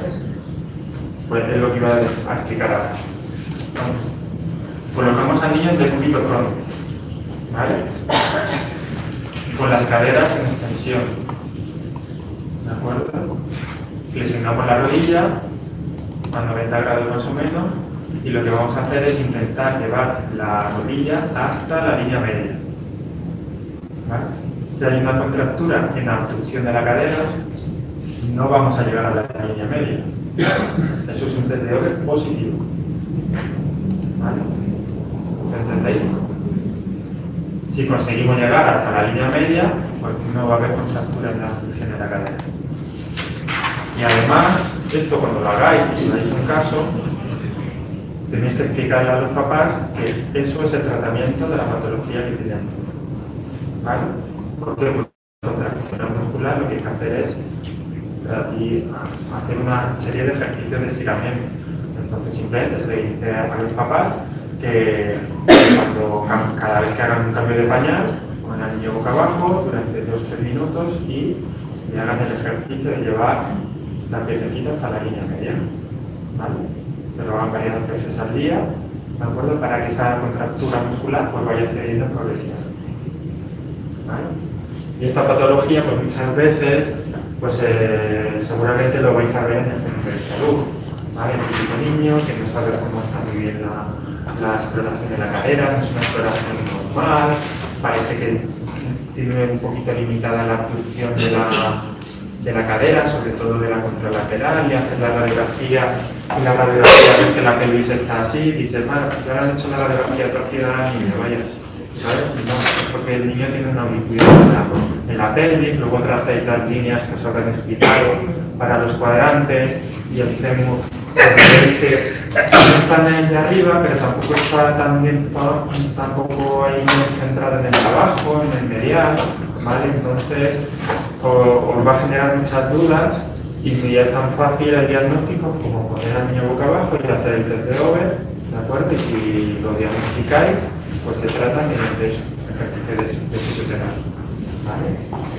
Pues es lo que iba a explicar ahora. Colocamos a niños de cúbito crónico, ¿vale? Con las caderas en extensión, ¿de acuerdo? Flexionamos la rodilla a 90 grados más o menos, y lo que vamos a hacer es intentar llevar la rodilla hasta la línea media. ¿Vale? Si hay una contractura en la abducción de la cadera, no vamos a llegar a la línea media. Eso es un test de Over positivo. ¿Vale? ¿Lo entendéis? Si conseguimos llegar hasta la línea media, pues no va a haber contractura en la abducción de la cadera. Y además, esto cuando lo hagáis y dais un caso, tenéis que explicarle a los papás que eso es el tratamiento de la patología que tienen. ¿Vale? Porque contractura muscular lo que hay que hacer es hacer una serie de ejercicios de estiramiento. Entonces simplemente se le dice a los papás que cada vez que hagan un cambio de pañal, pongan al niño boca abajo durante 2-3 minutos y hagan el ejercicio de llevar la piececita hasta la línea media. ¿Vale? Se lo hagan varias veces al día, ¿de acuerdo? Para que esa contractura muscular pues vaya cediendo progresivamente. ¿Vale? Y esta patología, pues muchas veces, pues seguramente lo vais a ver en el centro de salud, ¿vale? El típico niño que no sabe cómo está muy bien la exploración de la cadera, no es una exploración normal, parece que tiene un poquito limitada la abducción de la cadera, sobre todo de la contralateral, y haces la radiografía, y la radiografía ves que la pelvis está así, dices, bueno, ya le han hecho la radiografía torcida al niño, vaya. ¿Vale? No, porque el niño tiene una ubicuidad en la pelvis, luego trazas las líneas que os habrán explicado para los cuadrantes y el fémur. Veis que no están en el de arriba, pero tampoco está tampoco ahí centrado en el de abajo, en el medial, ¿vale? Entonces os va a generar muchas dudas y ya es tan fácil el diagnóstico como poner al niño boca abajo y hacer el test de Over, ¿de acuerdo? Y si lo diagnosticáis, pues se trata de eso, de fisioterapia, ¿vale?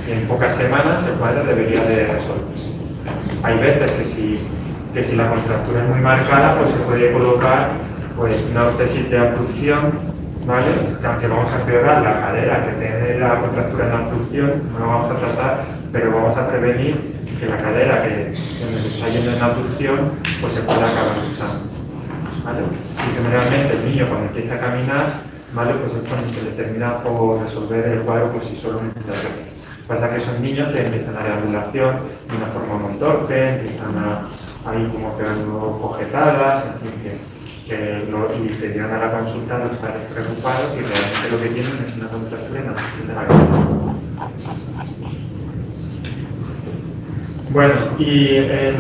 Y en pocas semanas el cuadro debería de resolverse. Hay veces que si la contractura es muy marcada, pues se puede colocar pues, una órtesis de abducción, ¿vale? Que aunque vamos a empeorar la cadera que tiene la contractura en la abducción, no lo vamos a tratar, pero vamos a prevenir que la cadera que nos está yendo en abducción, pues se pueda acabar usando, ¿vale? Y generalmente el niño cuando empieza a caminar, ¿vale? Pues es cuando se le termina por resolver el cuadro por sí solo muchas veces. Pasa que son niños que empiezan a deambulación de una forma muy torpe, empiezan ahí como pegando cojetadas, en fin, y te llegan a la consulta los padres preocupados y realmente lo que tienen es una contractura en la posición de la cabeza. Bueno, y en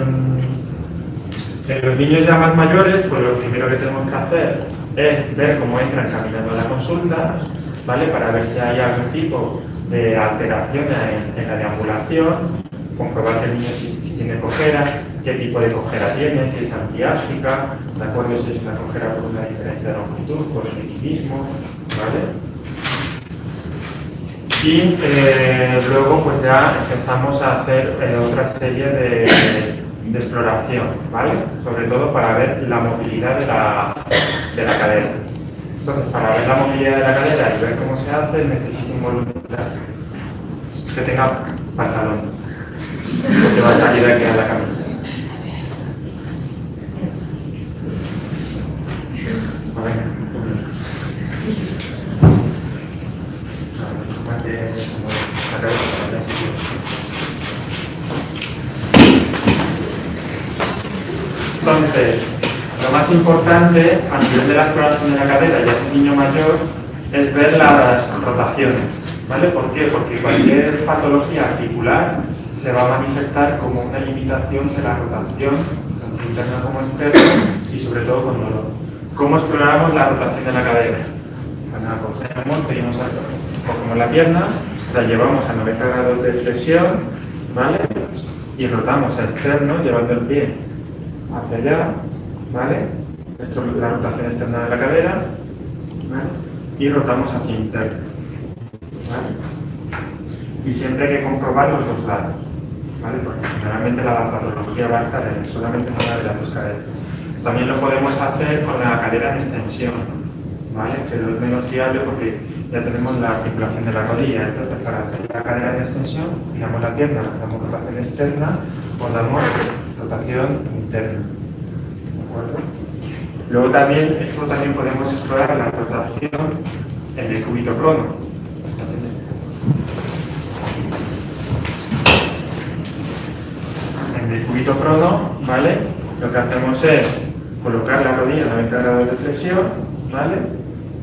los niños ya más mayores, pues lo primero que tenemos que hacer es ver cómo entran caminando a la consulta, ¿vale? Para ver si hay algún tipo de alteración en la deambulación, comprobar que el niño si tiene cojera, qué tipo de cojera tiene, si es antiárgica, ¿de acuerdo? Si es una cojera por una diferencia de longitud, por el equipismo, ¿vale? Y luego pues ya empezamos a hacer otra serie de exploración, ¿vale? Sobre todo para ver la movilidad de la cadera. Entonces, para ver la movilidad de la cadera y ver cómo se hace, necesito un voluntario que tenga pantalón, porque va a salir aquí a la camisa. Entonces, lo más importante a nivel de la exploración de la cadera y a un niño mayor es ver las rotaciones, ¿vale? ¿Por qué? Porque cualquier patología articular se va a manifestar como una limitación de la rotación, tanto interna como externa, y sobre todo con dolor. ¿Cómo exploramos la rotación de la cadera? Cuando la cogemos, cogemos la pierna, la llevamos a 90 grados de flexión, ¿vale? Y rotamos a externo, llevando el pie hacia allá, ¿vale? Esto es la rotación externa de la cadera, ¿vale? Y rotamos hacia interno, ¿vale? Y siempre hay que comprobar los dos lados, ¿vale? Porque generalmente la patología va a estar solamente en una de las dos caderas. También lo podemos hacer con la cadera en extensión, ¿vale? Que es menos fiable porque ya tenemos la articulación de la rodilla. Entonces, para hacer la cadera en extensión, giramos la pierna, damos rotación externa o damos rotación interna. ¿De acuerdo? Luego también, esto también podemos explorar la rotación en el cúbito prono. En el cúbito prono, ¿vale? Lo que hacemos es colocar la rodilla a 90 grados de flexión, ¿vale?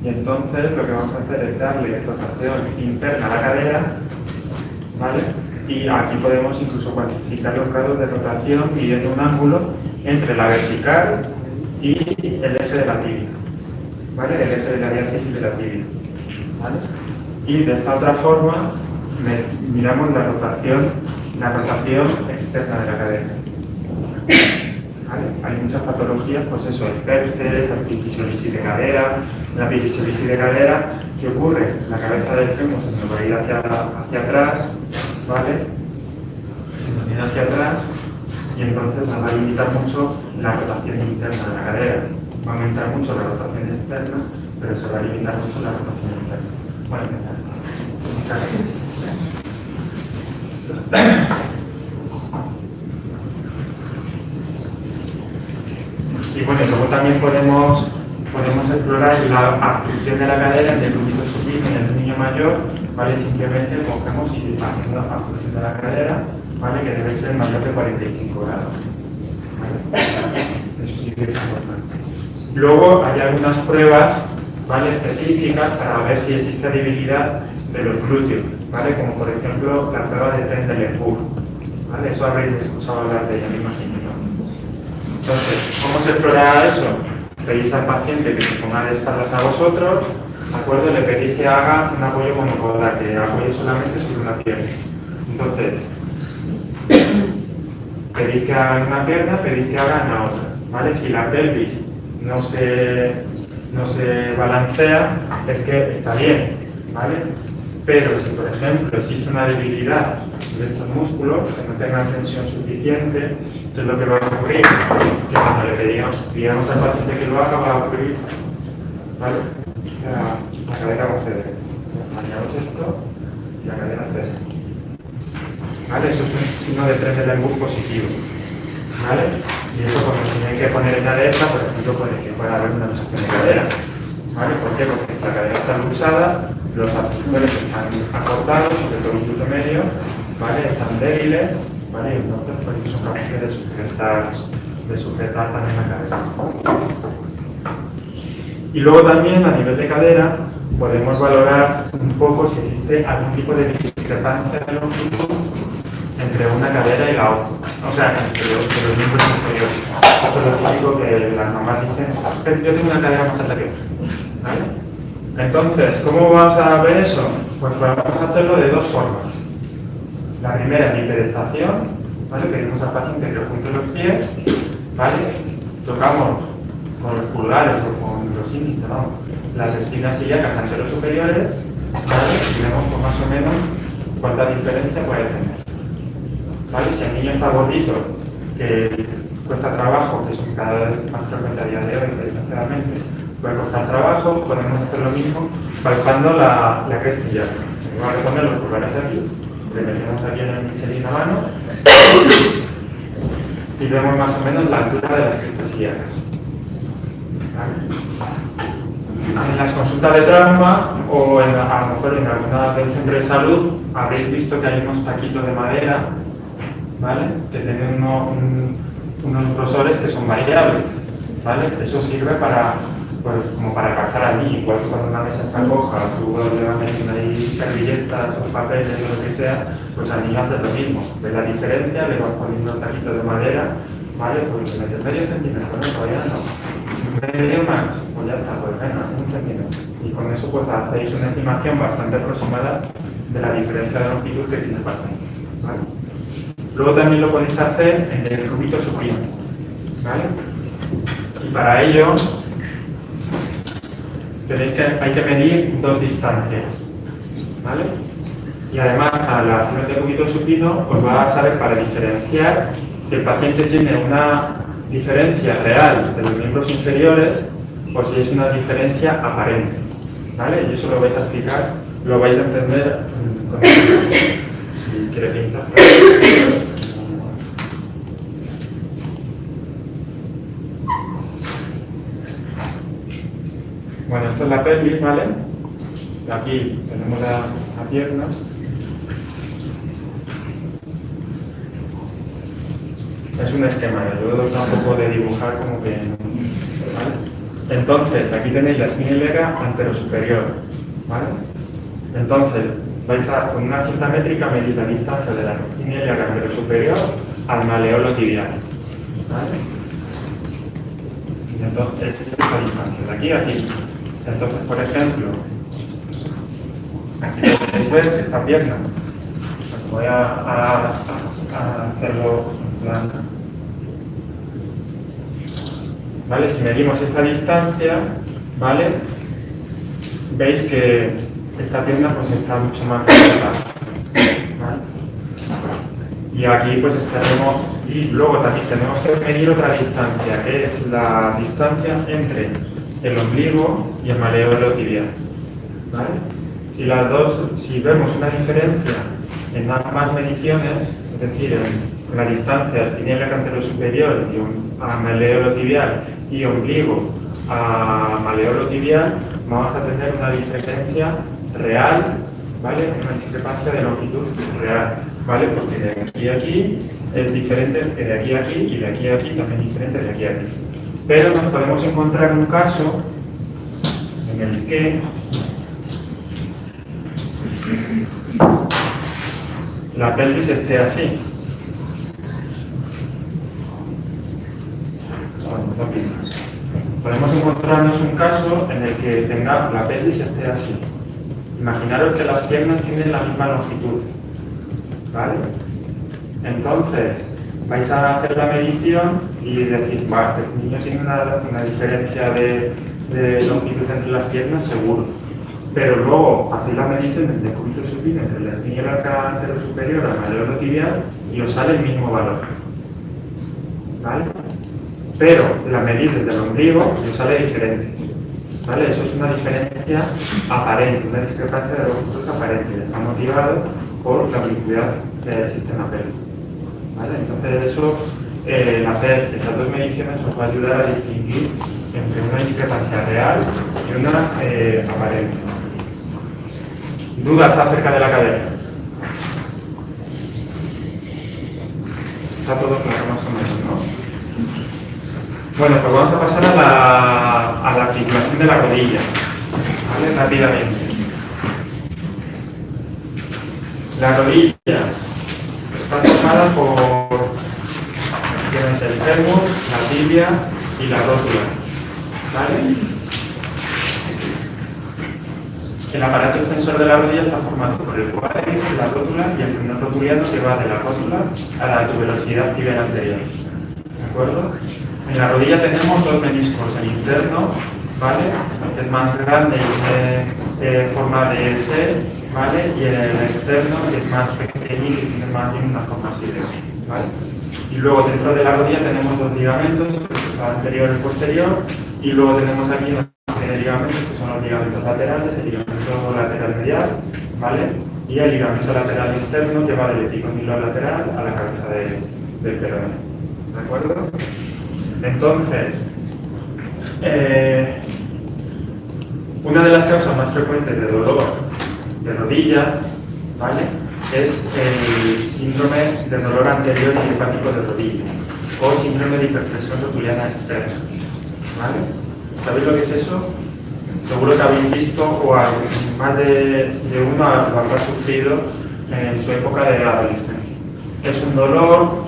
Y entonces lo que vamos a hacer es darle rotación interna a la cadera, ¿vale? Y aquí podemos incluso cuantificar los grados de rotación midiendo un ángulo entre la vertical y el eje de la tibia, ¿vale? El eje de la diástasis de la tibia, ¿vale? Y de esta otra forma miramos la rotación externa de la cadera. ¿Vale? Hay muchas patologías, pues eso, el PERTE, la epifisiolisis de cadera. La epifisiolisis de cadera, ¿qué ocurre? La cabeza del fémur se nos va a ir hacia atrás, ¿vale? Se nos viene hacia atrás y entonces nos va a limitar mucho la rotación interna de la cadera. Va a aumentar mucho la rotación externa, pero se va a limitar mucho la rotación interna. Bueno, muchas gracias. Y bueno, luego también podemos explorar la abducción de la cadera en el cúbito supino en el niño mayor, ¿vale? Simplemente cogemos y haciendo abducción de la cadera, ¿vale? Que debe ser mayor de 45 grados. ¿Vale? Eso sí que es importante. Luego hay algunas pruebas, ¿vale?, específicas para ver si existe debilidad de los glúteos, ¿vale? Como por ejemplo la prueba de tren de Lefebvre, ¿vale? Eso habréis escuchado hablar de ella, me imagino, ¿no? Entonces, ¿cómo se explorará eso? Pedís al paciente que se ponga de espaldas a vosotros, ¿de acuerdo? Le pedís que haga un apoyo monopolar, que apoye solamente sobre una pierna. Entonces, pedís que haga en una pierna, pedís que haga en la otra, ¿vale? Si la pelvis no se balancea, es que está bien, ¿vale? Pero si, por ejemplo, existe una debilidad de estos músculos, que no tengan tensión suficiente, entonces lo que va a ocurrir, que cuando le pedíamos al paciente que lo haga, va a ocurrir, ¿vale? La cadera va a ceder. Añadimos esto y la cadera cede. ¿Vale? Eso es un signo de tren de Lefebvre positivo. ¿Vale? Y eso cuando se tiene que poner en la derecha, por ejemplo, que puede haber una luxación de cadera. ¿Vale? ¿Por qué? Porque si la cadera está luxada, los abductores están acortados, sobre todo el glúteo medio, ¿vale? Están débiles, ¿vale? Y entonces pues, son capaces de sujetar también la cadera. Y luego también a nivel de cadera podemos valorar un poco si existe algún tipo de discrepancia de longitud entre una cadera y la otra, o sea, entre los miembros inferiores. Esto es lo típico que las mamás dicen, yo tengo una cadera más alta que otra, ¿vale? Entonces, ¿cómo vamos a ver eso? Pues podemos hacerlo de dos formas. La primera es hiperestación, ¿vale? Pedimos al paciente que junte los pies, ¿vale? Tocamos con los pulgares o con los índices, ¿no?, las espinas ilíacas anteriores superiores, ¿vale? Y vemos pues, más o menos cuánta diferencia puede tener. ¿Vale? Si el niño está gordito, que cuesta trabajo, que es cada vez más frecuente a día de hoy, desgraciadamente, puede costar trabajo, podemos hacer lo mismo palpando la cresta ilíaca. Vamos a poner los pulgares aquí, le metemos aquí en el michelin a mano y vemos más o menos la altura de las crestas ilíacas. En las consultas de trauma o a lo mejor en alguna del centro de salud habréis visto que hay unos taquitos de madera, ¿vale?, que tienen unos grosores que son variables, ¿vale? Eso sirve para, pues, como para calzar al niño, igual que cuando una mesa está coja, tú le vas metiendo ahí servilletas o papeles o lo que sea, pues al niño hace lo mismo. Ves la diferencia, le vas poniendo un taquito de madera, ¿vale? Pues le metes medio centímetro, ¿no? Todavía no. Medio más, pues ya está, pues venga, un centímetro. Y con eso pues hacéis una estimación bastante aproximada de la diferencia de longitud que tiene el paciente, ¿vale? Luego también lo podéis hacer en el cubito supino, ¿vale? Y para ello hay que medir dos distancias, ¿vale? Y además al hacer el cubito supino os va a saber para diferenciar si el paciente tiene una diferencia real de los miembros inferiores o si es una diferencia aparente, ¿vale? Y eso lo vais a explicar, lo vais a entender con el si quiere pintar. Bueno, esto es la pelvis, ¿vale? Aquí tenemos la pierna. Es un esquema, yo tampoco de dibujar como que... ¿vale? Entonces, aquí tenéis la espina ilíaca anterosuperior, ¿vale? Entonces, vais a, con una cinta métrica, medir la distancia de la espina ilíaca anterosuperior al maleolo tibial, ¿vale? Y entonces, esta es la distancia, de aquí a aquí. Entonces, por ejemplo, aquí podéis ver esta pierna. Voy a hacerlo en plan. ¿Vale? Si medimos esta distancia, ¿vale?, veis que esta pierna pues está mucho más corta, ¿vale? Y aquí pues estaremos, y luego también tenemos que medir otra distancia, que es la distancia entre el ombligo y el maleolo tibial, ¿vale? Si vemos una diferencia en ambas mediciones, es decir, en la distancia espina ilíaca anterosuperior a maleolo tibial y ombligo a maleolo tibial, vamos a tener una diferencia real, ¿vale? Una discrepancia de longitud real. ¿vale? Porque de aquí a aquí es diferente que de aquí a aquí y de aquí a aquí también diferente de aquí a aquí. Pero nos podemos encontrar un caso en el que la pelvis esté así. Podemos encontrarnos un caso en el que la pelvis esté así. Imaginaros que las piernas tienen la misma longitud, ¿vale? Entonces, vais a hacer la medición y decir, vale, este niño tiene una diferencia de longitud entre las piernas, seguro. Pero luego hacéis la medición del decúbito supino entre la espina anterior superior al malleolo tibial y os sale el mismo valor, ¿vale? Pero la medida desde el ombligo os sale diferente, ¿vale? Eso es una diferencia aparente, una discrepancia de longitud aparente, está motivado por la ubicuidad del sistema pélvico, ¿vale? Entonces eso, el hacer esas dos mediciones os va a ayudar a distinguir entre una discrepancia real y una aparente. ¿Dudas acerca de la cadera? Está todo claro más o menos, ¿no? Bueno, pues vamos a pasar a la articulación de la rodilla, ¿vale? Rápidamente. La rodilla está formada por tienes el fémur, la tibia y la rótula, ¿vale? El aparato extensor de la rodilla está formado por el cuádriceps, la rótula y el tendón rotuliano que va de la rótula a la tuberosidad tibial anterior. ¿De acuerdo? En la rodilla tenemos dos meniscos, el interno, ¿vale? Que es más grande y tiene forma de C, ¿vale? Y el externo, que es más pequeño y tiene más bien una forma así de, ¿vale? Y luego dentro de la rodilla tenemos dos ligamentos, el anterior y el posterior, y luego tenemos aquí ligamentos que son los ligamentos laterales, el ligamento lateral medial, ¿vale? Y el ligamento lateral externo que va del epicondilo lateral a la cabeza del peroné, ¿de acuerdo? Entonces, una de las causas más frecuentes de dolor de rodilla, ¿vale? Es el síndrome de dolor anterior idiopático de rodilla o síndrome de hipertensión rotuliana externa, ¿vale? ¿Sabéis lo que es eso? Seguro que habéis visto o más de uno lo habrá sufrido en su época de adolescencia. Es un dolor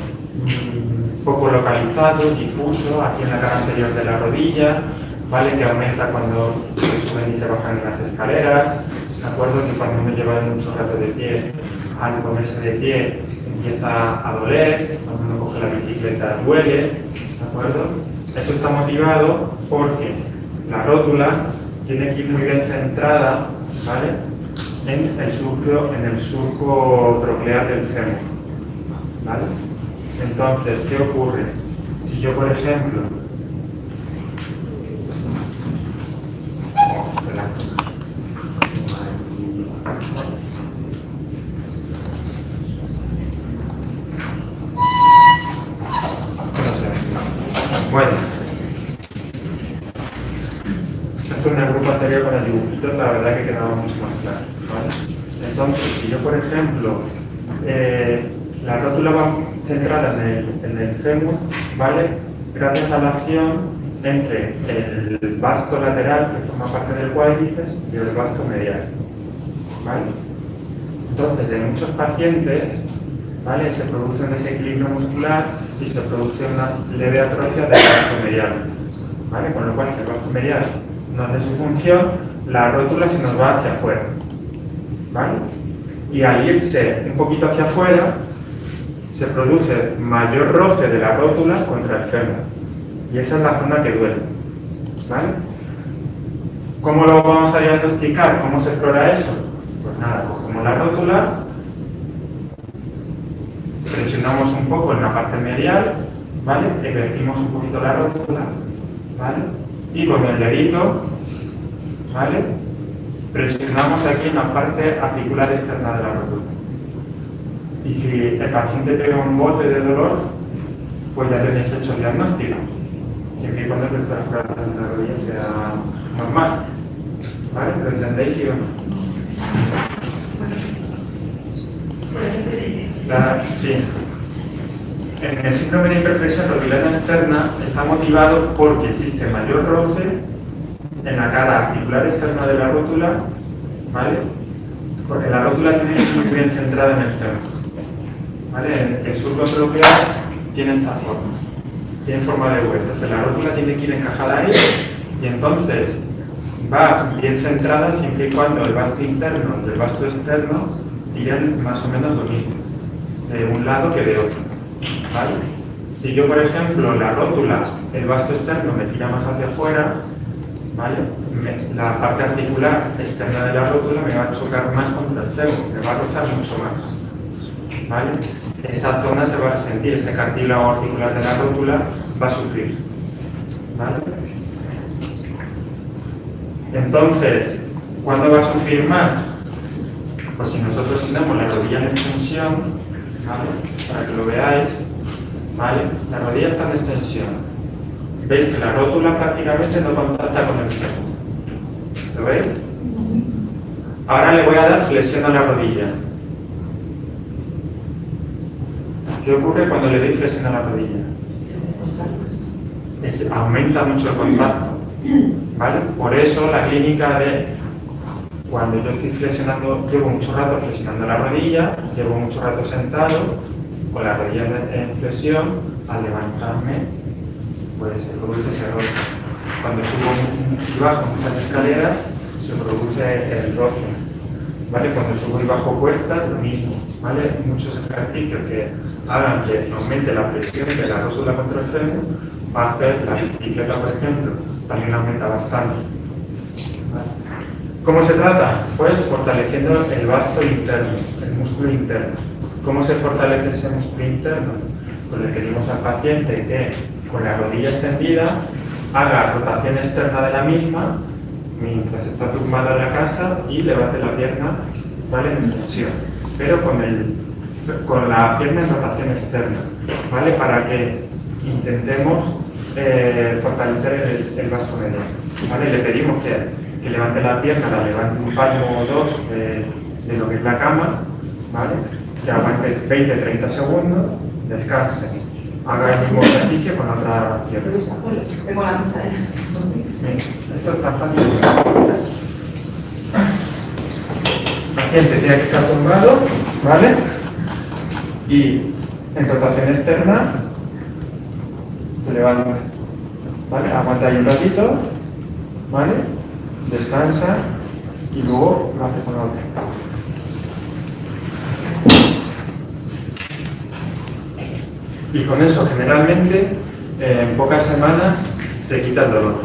poco localizado, difuso, aquí en la cara anterior de la rodilla, ¿vale? Que aumenta cuando se suben y se bajan en las escaleras. ¿De acuerdo? Que cuando uno lleva mucho rato de pie, al ponerse de pie empieza a doler, cuando uno coge la bicicleta duele. ¿De acuerdo? Eso está motivado porque la rótula tiene que ir muy bien centrada, ¿vale? En el surco troclear del fémur, ¿vale? Entonces, ¿qué ocurre? Si yo, por ejemplo, bueno, esto en el grupo anterior con el dibujito, la verdad que quedaba mucho más claro, ¿vale? Entonces, si yo, por ejemplo, la rótula va centrada en el fémur, ¿vale? Gracias a la acción entre el vasto lateral, que forma parte del cuádriceps, y el vasto medial, ¿vale? Entonces, en muchos pacientes, ¿vale? Se produce un desequilibrio muscular y se produce una leve atrofia del vasto medial, ¿vale? Con lo cual, si el vasto medial no hace su función, la rótula se nos va hacia afuera, ¿vale? Y al irse un poquito hacia afuera, se produce mayor roce de la rótula contra el fémur. Y esa es la zona que duele, ¿vale? ¿Cómo lo vamos a diagnosticar? ¿Cómo se explora eso? Pues nada, cogemos la rótula, presionamos un poco en la parte medial, ¿vale? Invertimos un poquito la rótula, ¿vale? Y con el dedito, ¿vale? Presionamos aquí en la parte articular externa de la rótula. Y si el paciente pega un bote de dolor, pues ya tenéis hecho el diagnóstico. Siempre y cuando el corazón de la rodilla sea normal. ¿Vale? ¿Lo entendéis? Y vamos. Sí. En el síndrome de hiperpresión rotuliana externa está motivado porque existe mayor roce en la cara articular externa de la rótula, ¿vale? Porque la rótula tiene muy bien centrada en el fémur, ¿vale? El surco troqueal tiene esta forma, tiene forma de hueso, entonces la rótula tiene que ir encajada ahí y entonces va bien centrada siempre y cuando el vasto interno y el vasto externo tiren más o menos lo mismo, de un lado que de otro, ¿vale? Si yo, por ejemplo, la rótula, el vasto externo me tira más hacia afuera, ¿vale? La parte articular externa de la rótula me va a chocar más contra el fémur, me va a rozar mucho más, ¿vale? Esa zona se va a sentir, ese cartílago articular de la rótula va a sufrir, ¿vale? Entonces, ¿cuándo va a sufrir más? Pues si nosotros tenemos la rodilla en extensión, ¿vale? Para que lo veáis, ¿vale? La rodilla está en extensión. ¿Veis que la rótula prácticamente no contacta con el fémur? ¿Lo veis? Ahora le voy a dar flexión a la rodilla. ¿Qué ocurre cuando le doy flexión a la rodilla? Aumenta mucho el contacto, ¿vale? Por eso la clínica de cuando yo estoy flexionando, llevo mucho rato flexionando la rodilla, llevo mucho rato sentado, con la rodilla en flexión, al levantarme, pues se produce ese roce. Cuando subo y bajo muchas escaleras, se produce el roce, ¿vale? Cuando subo y bajo cuestas, lo mismo, ¿vale? Muchos ejercicios que hagan que aumente la presión de la rótula contra el fémur, va a hacer la bicicleta, por ejemplo, también aumenta bastante, ¿vale? ¿Cómo se trata? Pues fortaleciendo el vasto interno, el músculo interno. ¿Cómo se fortalece ese músculo interno? Pues le pedimos al paciente que con la rodilla extendida haga rotación externa de la misma mientras está tumbado en la casa y levante la pierna, ¿vale? En extensión, pero con la pierna en rotación externa, ¿vale? Para que intentemos fortalecer el vasto mediano, ¿vale? Le pedimos que levante la pierna, la levante un palmo o dos de lo que es la cama, ¿vale? Que aguante 20-30 segundos, descanse, haga el mismo ejercicio con otra pierna. Tengo la mesa, Esto es tan fácil. El paciente tiene que estar tumbado, ¿vale? Y en rotación externa se levanta, ¿vale? Aguanta ahí un ratito, ¿vale? Descansa y luego lo hace con la otra. Y con eso, generalmente, en pocas semanas se quita el dolor.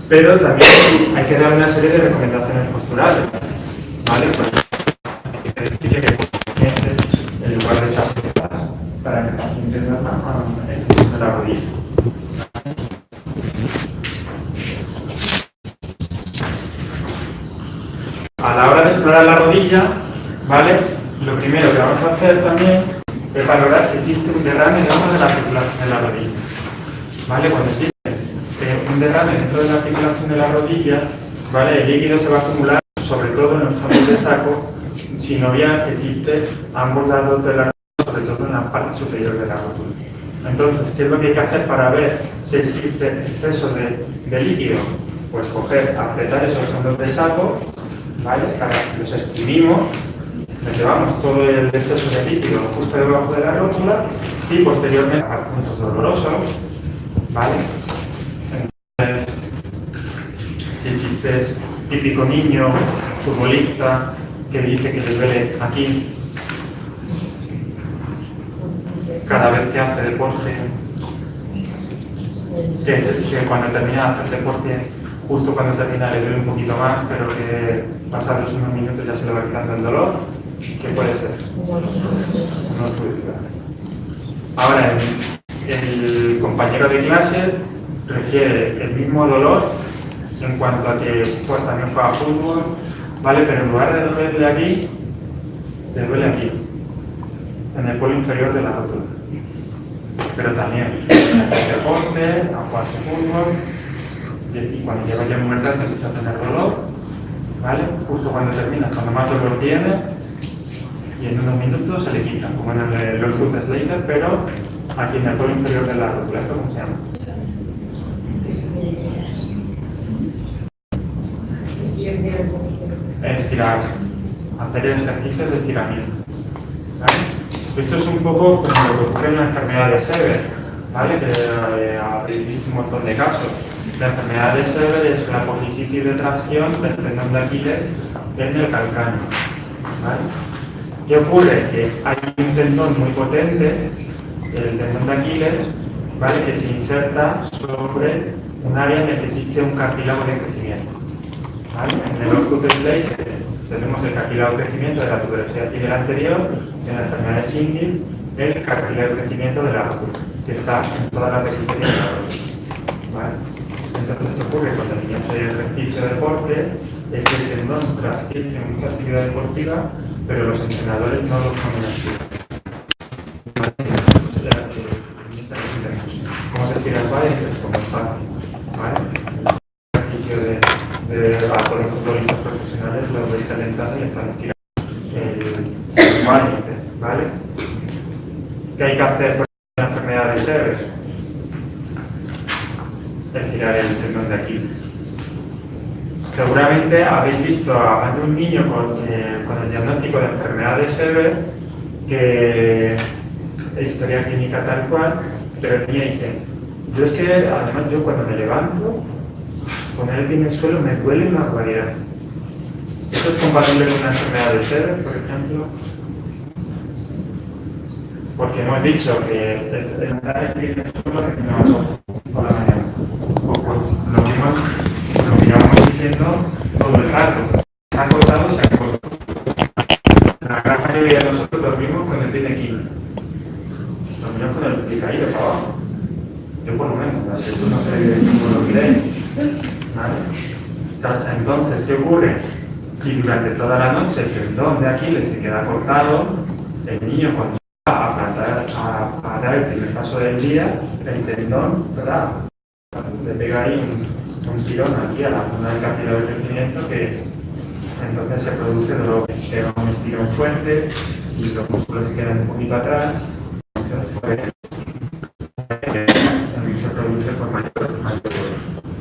Pero también hay que dar una serie de recomendaciones posturales, ¿vale? Pues hay que decirle que en lugar de echar para que el paciente no extienda la rodilla. A la hora de explorar la rodilla, ¿vale? Lo primero que vamos a hacer también es valorar si existe un derrame dentro de la articulación de la rodilla, ¿vale? Cuando existe un derrame dentro de la articulación de la rodilla, ¿vale? El líquido se va a acumular sobre todo en el fondo del saco, si no ya existe a ambos lados de la rodilla, sobre todo en la parte superior de la rótula. Entonces, ¿qué es lo que hay que hacer para ver si existe exceso de líquido? Pues coger, apretar esos fondos de saco, ¿vale? Los exprimimos, le llevamos todo el exceso de líquido justo debajo de la rótula y posteriormente a puntos dolorosos, ¿vale? Entonces, si existe típico niño futbolista que dice que le duele aquí cada vez que hace deporte, que cuando termina de hacer deporte, justo cuando termina le duele un poquito más, pero que pasados unos minutos ya se le va quitando el dolor, ¿qué puede ser? No puede ser. Ahora, el compañero de clase refiere el mismo dolor en cuanto a que pues, también juega fútbol, ¿vale? Pero en lugar de dolerle aquí, le duele aquí, en el polo inferior de la rótula. Pero también hace deporte, a jugarse fútbol, y cuando lleva ya un buen rato empieza a tener dolor, ¿vale? Justo cuando termina, cuando más dolor tiene, y en unos minutos se le quita, como en los Ruth Slater, pero aquí en el polo inferior de la rótula. ¿Esto cómo se llama? Estirar, hacer ejercicios de estiramiento. ¿Vale? Esto es un poco como lo que ocurre en la enfermedad de Sever, ¿vale? Que habéis visto un montón de casos. La enfermedad de Sever es la apofisitis de tracción del tendón de Aquiles en el calcáneo. ¿Vale? ¿Qué ocurre? Que hay un tendón muy potente, el tendón de Aquiles, ¿vale? Que se inserta sobre un área en el que existe un cartílago de crecimiento. ¿Vale? En el Ruth Slater tenemos el cartílago de crecimiento de la tuberosidad tibial anterior, en la enfermedad de Sindel el cartílago de crecimiento de la rótula, que está en toda la periferia de la rótula. ¿Vale? Entonces, ¿qué ocurre? Cuando el niño hace ejercicio de deporte, ese tendón transfiere mucha actividad deportiva, pero los entrenadores no lo ponen así. ¿Cómo se estira el cuádriceps? Como es fácil. ¿Vale? El ejercicio a todos los futbolistas profesionales los veis calentando y están estirando el cuádriceps. ¿Vale? ¿Qué hay que hacer por la enfermedad de Sever? Estirar el tendón de Aquiles. Seguramente habéis visto a más de un niño con el diagnóstico de enfermedad de Sever, que es historia clínica tal cual, pero el niño dice, yo es que además yo cuando me levanto, poner el pie en el suelo me duele una barbaridad. ¿Eso es compatible con una enfermedad de Sever, por ejemplo? Porque hemos dicho que levantar el pie en el suelo no por la mañana. Lo que llevamos diciendo todo el rato. Se ha cortado, se ha cortado. La gran mayoría de nosotros dormimos con el pie de quino. Dormimos con el pie caído para abajo. Yo por lo menos, tú no sé cómo lo miréis. ¿Vale? Entonces, ¿qué ocurre? Si durante toda la noche el tendón de Aquiles se queda cortado, el niño cuando va a dar el primer paso del día, el tendón, ¿verdad? Le pega ahí un tirón aquí a la zona del cartílago de crecimiento que entonces se produce dolor, pega un estirón fuerte y los músculos se quedan un poquito atrás, entonces se produce por mayor dolor.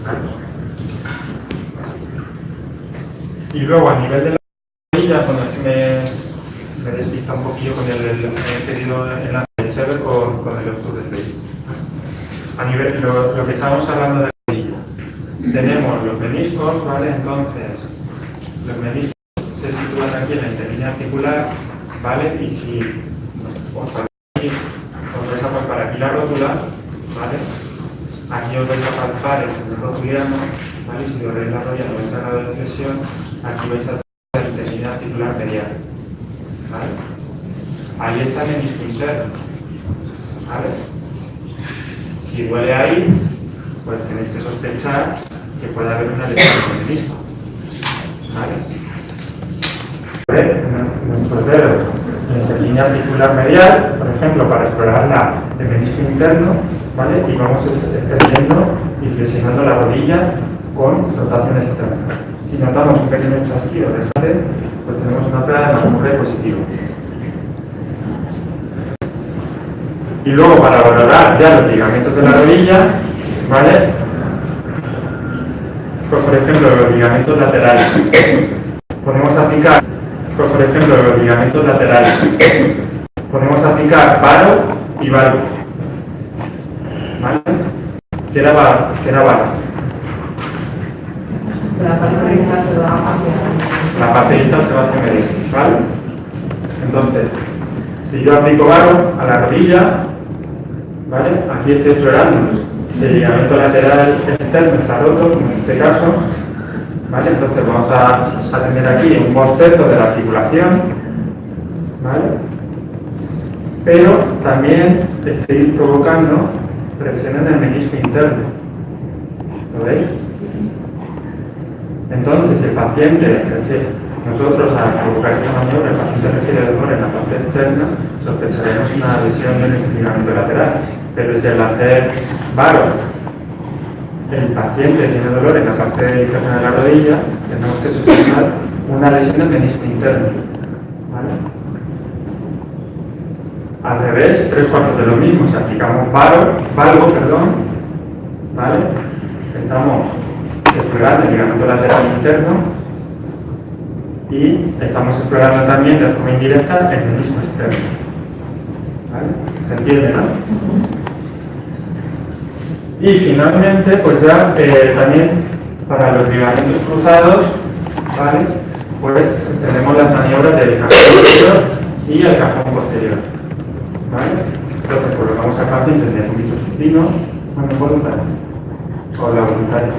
¿Vale? Y luego a nivel de la rodilla, cuando es que me despista un poquillo con he seguido en la de Sever con el Ruth Slater. A nivel, lo que estábamos hablando de la rodilla, tenemos los meniscos, ¿vale? Entonces, los meniscos se sitúan aquí en la interlínea articular, ¿vale? Y si os vais a palpar aquí la rótula, ¿vale? Aquí os vais a palpar el tendón rotuliano, ¿vale? Y si dobláis la rodilla 90 grados de flexión, aquí vais a tener la interlínea articular medial, ¿vale? Ahí está el menisco interno, ¿vale? Si duele ahí, pues tenéis que sospechar que puede haber una lesión del menisco. ¿Vale? Nuestros dedos en la línea articular medial, por ejemplo, para explorar el menisco interno, ¿vale? Y vamos extendiendo y flexionando la rodilla con rotación externa. Si notamos un pequeño chasquido de sale, pues tenemos una prueba de masmorrea positivo. Y luego, para valorar ya los ligamentos de la rodilla, ¿vale? Pues por ejemplo, los ligamentos laterales. Podemos aplicar, pues por ejemplo, los ligamentos laterales. Podemos aplicar varo y varo. ¿Vale? ¿Qué era varo? La parte distal se va hacia la parte distal se va hacia medio, ¿vale? Entonces, si yo aplico varo a la rodilla, ¿vale? Aquí estoy explorando el ligamento lateral externo está roto, en este caso, ¿vale? Entonces vamos a tener aquí un bostezo de la articulación, ¿vale? Pero también estoy provocando presión en el menisco interno, ¿lo veis? Entonces el paciente, es decir, nosotros al provocar esta maniobra, el paciente recibe dolor en la parte externa, sospecharemos una lesión del ligamento lateral, pero si al hacer varo el paciente tiene dolor en la parte interna de la rodilla, tenemos que sospechar una lesión del menisco interno, ¿vale? Al revés, 3/4 de lo mismo. Si aplicamos valgo, ¿vale? Estamos explorando el ligamento lateral interno y estamos explorando también de forma indirecta el menisco externo. ¿Vale? ¿Se entiende, no? Y finalmente, pues ya también para los ligamentos cruzados, ¿vale? Pues tenemos las maniobras del cajón superior y el cajón posterior. ¿Vale? Entonces colocamos al paciente en el poquito supino, bueno, voluntario, o la voluntaria.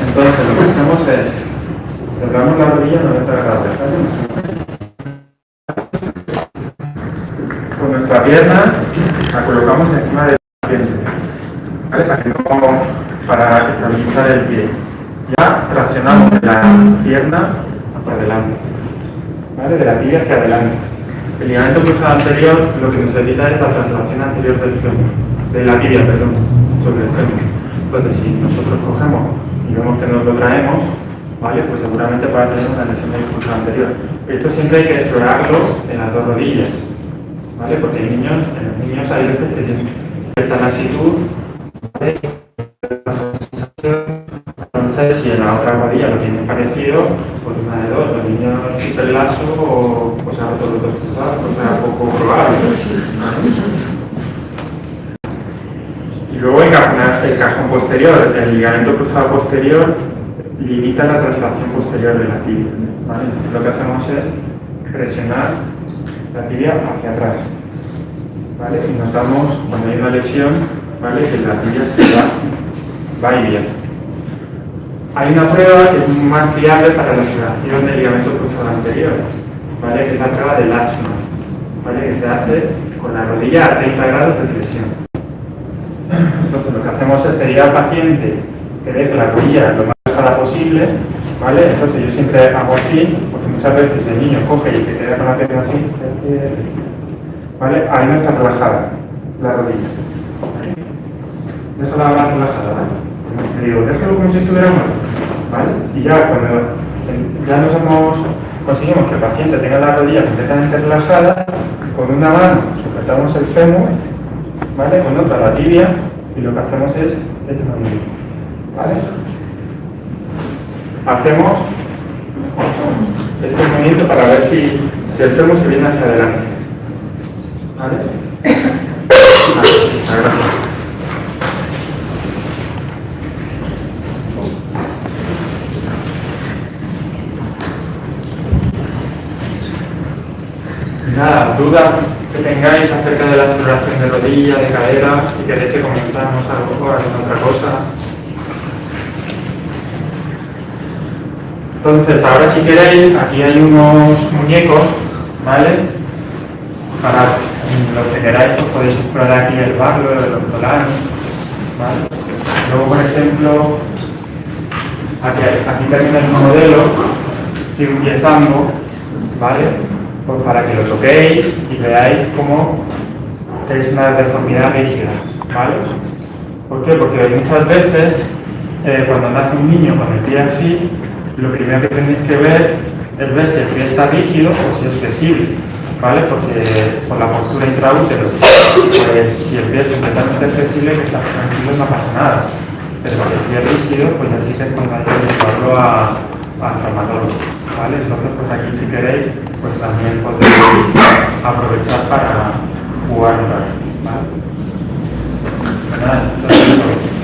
Entonces lo que hacemos es doblamos la rodilla 90 grados, con nuestra pierna la colocamos encima del paciente, ¿vale? Para estabilizar el pie. Ya traccionamos la pierna hacia adelante, ¿vale? De la tibia hacia adelante. El ligamento cruzado anterior lo que nos evita es la traslación anterior del fémur, de la tibia, perdón, sobre el fémur. Entonces, si nosotros cogemos y vemos que nos lo traemos, ¿vale? Pues seguramente para tener una lesión del cruzado anterior. Esto siempre hay que explorarlo en las dos rodillas, ¿vale? Porque en los niños hay veces que tienen cierta laxitud, ¿vale? Entonces, si en la otra rodilla lo tienen parecido, pues una de dos, los niños hiperlaxo o se ha roto los dos cruzados, pues era poco probable. Y luego el cajón posterior, el ligamento cruzado posterior, limita la traslación posterior de la tibia, ¿vale? Entonces lo que hacemos es presionar la tibia hacia atrás, ¿vale? Y notamos cuando hay una lesión, ¿vale? Que la tibia se va y viene. Hay una prueba que es más fiable para la exploración del ligamento cruzado anterior, ¿vale? Que es la prueba del Lachman, ¿vale? Que se hace con la rodilla a 30 grados de flexión. Entonces lo que hacemos es pedir al paciente que deje la rodilla lo más alejada posible, ¿vale? Entonces yo siempre hago así, porque muchas veces el niño coge y se queda con la pierna así, ¿vale? Ahí no está relajada la rodilla. Déjala más relajada, ¿vale? Te digo, déjalo como si estuviera muerto, ¿vale? Y ya cuando ya conseguimos que el paciente tenga la rodilla completamente relajada, con una mano sujetamos el fémur, ¿vale? Con otra la tibia, y lo que hacemos es este movimiento, ¿vale? Hacemos este movimiento para ver si el fémur se viene hacia adelante, ¿vale? Gracias. Nada, dudas que tengáis acerca de la exploración de rodilla, de cadera, si queréis que comentamos algo o alguna otra cosa. Entonces, ahora si queréis, aquí hay unos muñecos, ¿vale? Para los que queráis, pues podéis explorar aquí el barrio, el ortolano, ¿vale? Luego, por ejemplo, aquí termina el modelo de un piezambo, ¿vale? Pues para que lo toquéis y veáis cómo es una deformidad rígida, ¿vale? ¿Por qué? Porque muchas veces cuando nace un niño con el pie así, lo primero que tenéis que ver es ver si el pie está rígido o si es flexible, ¿vale? Porque por la postura intraútero, pues si el pie es completamente flexible, que está tranquilo, no pasa nada. Pero si el pie es rígido, pues así que es cuando hay que llevarlo al traumatólogo, ¿vale? Entonces, pues aquí si queréis, pues también podéis aprovechar para jugar un rato, ¿vale? Nada, entonces,